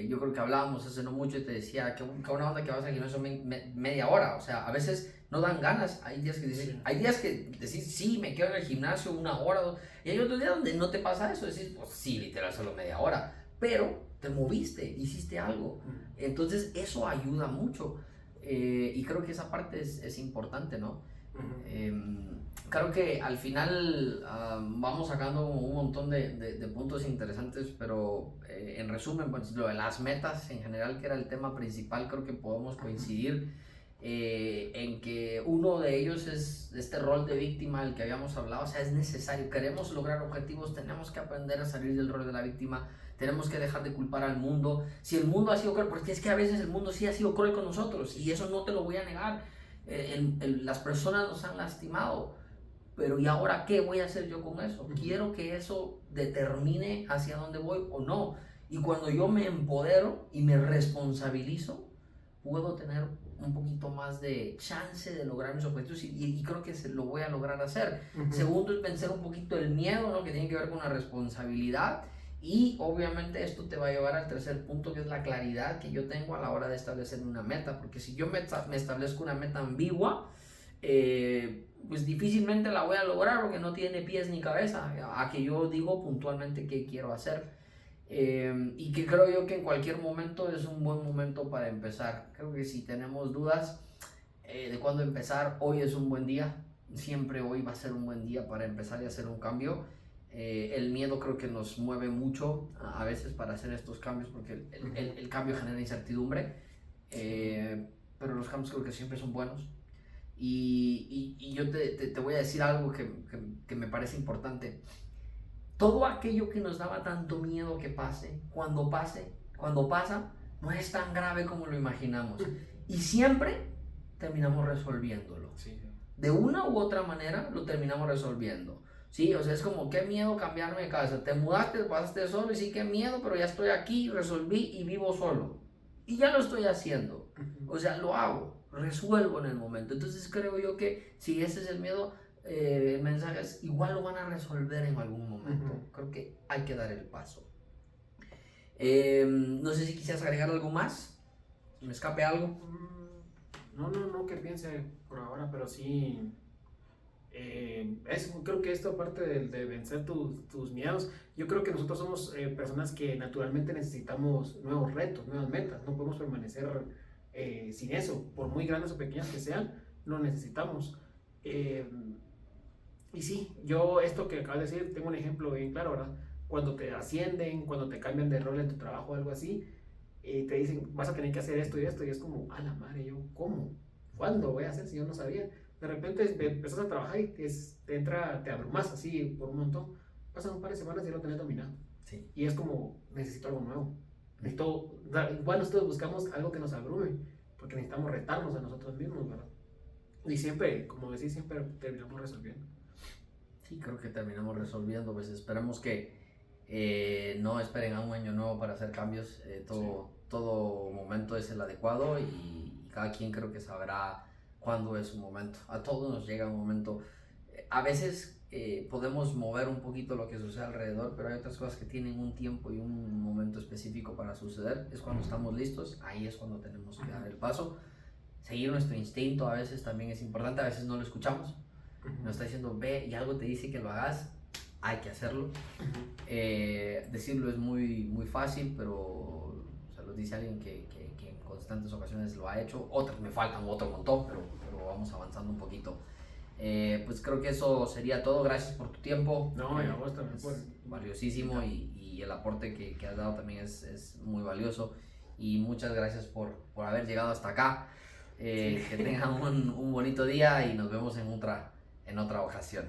yo creo que hablábamos hace no mucho y te decía, que una onda que vas al gimnasio media hora, o sea, a veces no dan ganas, hay días que dicen, hay días que decís, sí, me quedo en el gimnasio una hora, y hay otros días donde no te pasa eso, decís, pues sí, literal, solo media hora, pero te moviste, hiciste algo. Entonces eso ayuda mucho y creo que esa parte es importante, ¿no? Creo que al final vamos sacando un montón de puntos interesantes, pero en resumen, pues, lo de las metas en general, que era el tema principal, creo que podemos coincidir en que uno de ellos es este rol de víctima del que habíamos hablado. O sea, es necesario, queremos lograr objetivos, tenemos que aprender a salir del rol de la víctima, tenemos que dejar de culpar al mundo. Si el mundo ha sido cruel, porque es que a veces el mundo sí ha sido cruel con nosotros, y eso no te lo voy a negar. Las personas nos han lastimado, pero ¿y ahora qué voy a hacer yo con eso? Quiero que eso determine hacia dónde voy o no. Y cuando yo me empodero y me responsabilizo, puedo tener un poquito más de chance de lograr mis objetivos, y creo que lo voy a lograr hacer. Segundo es vencer un poquito el miedo, ¿no? Que tiene que ver con la responsabilidad. Y obviamente esto te va a llevar al tercer punto, que es la claridad que yo tengo a la hora de establecer una meta. Porque si yo me establezco una meta ambigua, pues difícilmente la voy a lograr, porque no tiene pies ni cabeza a que yo digo puntualmente qué quiero hacer. Y que creo yo que en cualquier momento es un buen momento para empezar. Creo que si tenemos dudas de cuándo empezar, hoy es un buen día. Siempre hoy va a ser un buen día para empezar y hacer un cambio. El miedo creo que nos mueve mucho a veces para hacer estos cambios, porque el cambio genera incertidumbre, pero los cambios creo que siempre son buenos. Y yo te voy a decir algo que me parece importante. Todo aquello que nos daba tanto miedo que pase, cuando pasa, no es tan grave como lo imaginamos. Y siempre terminamos resolviéndolo. Sí. De una u otra manera lo terminamos resolviendo. Sí, o sea, es como, qué miedo cambiarme de casa. Te mudaste, pasaste solo, y sí, qué miedo, pero ya estoy aquí, resolví y vivo solo. Y ya lo estoy haciendo. O sea, lo hago, resuelvo en el momento. Entonces creo yo que si ese es el miedo, el mensaje es, igual lo van a resolver en algún momento. Creo que hay que dar el paso. No sé si quisieras agregar algo más. ¿Me escape algo? No que piense por ahora, pero sí. Creo que esto, aparte de vencer tus miedos, yo creo que nosotros somos personas que naturalmente necesitamos nuevos retos, nuevas metas. No podemos permanecer sin eso, por muy grandes o pequeñas que sean, lo necesitamos. Y sí, yo esto que acabas de decir, tengo un ejemplo bien claro, ¿verdad? Cuando te ascienden, cuando te cambian de rol en tu trabajo o algo así, te dicen, vas a tener que hacer esto, y es como, a la madre, yo, ¿cómo? ¿Cuándo voy a hacer si yo no sabía? De repente empezás a trabajar y te abrumas así por un montón. Pasan un par de semanas y ya lo tenés dominado. Sí. Y es como, necesito algo nuevo. Igual nosotros buscamos algo que nos abrume, porque necesitamos retarnos a nosotros mismos, ¿verdad? Y siempre, como decís, siempre terminamos resolviendo. Sí, creo que terminamos resolviendo. Pues esperemos que no esperen a un año nuevo para hacer cambios. Todo momento es el adecuado, y cada quien creo que sabrá cuándo es su momento. A todos nos llega un momento. A veces podemos mover un poquito lo que sucede alrededor, pero hay otras cosas que tienen un tiempo y un momento específico para suceder. Es cuando estamos listos, ahí es cuando tenemos que dar el paso. Seguir nuestro instinto a veces también es importante, a veces no lo escuchamos. Nos está diciendo ve, y algo te dice que lo hagas, hay que hacerlo. Decirlo es muy, muy fácil, pero o sea, lo dice alguien que en constantes ocasiones lo ha hecho. Otras me faltan otro montón, pero vamos avanzando un poquito. Pues creo que eso sería todo. Gracias por tu tiempo. No, y a vos también. Es valiosísimo, y el aporte que has dado también es muy valioso. Y muchas gracias por haber llegado hasta acá. Que tengan un bonito día, y nos vemos en otra ocasión.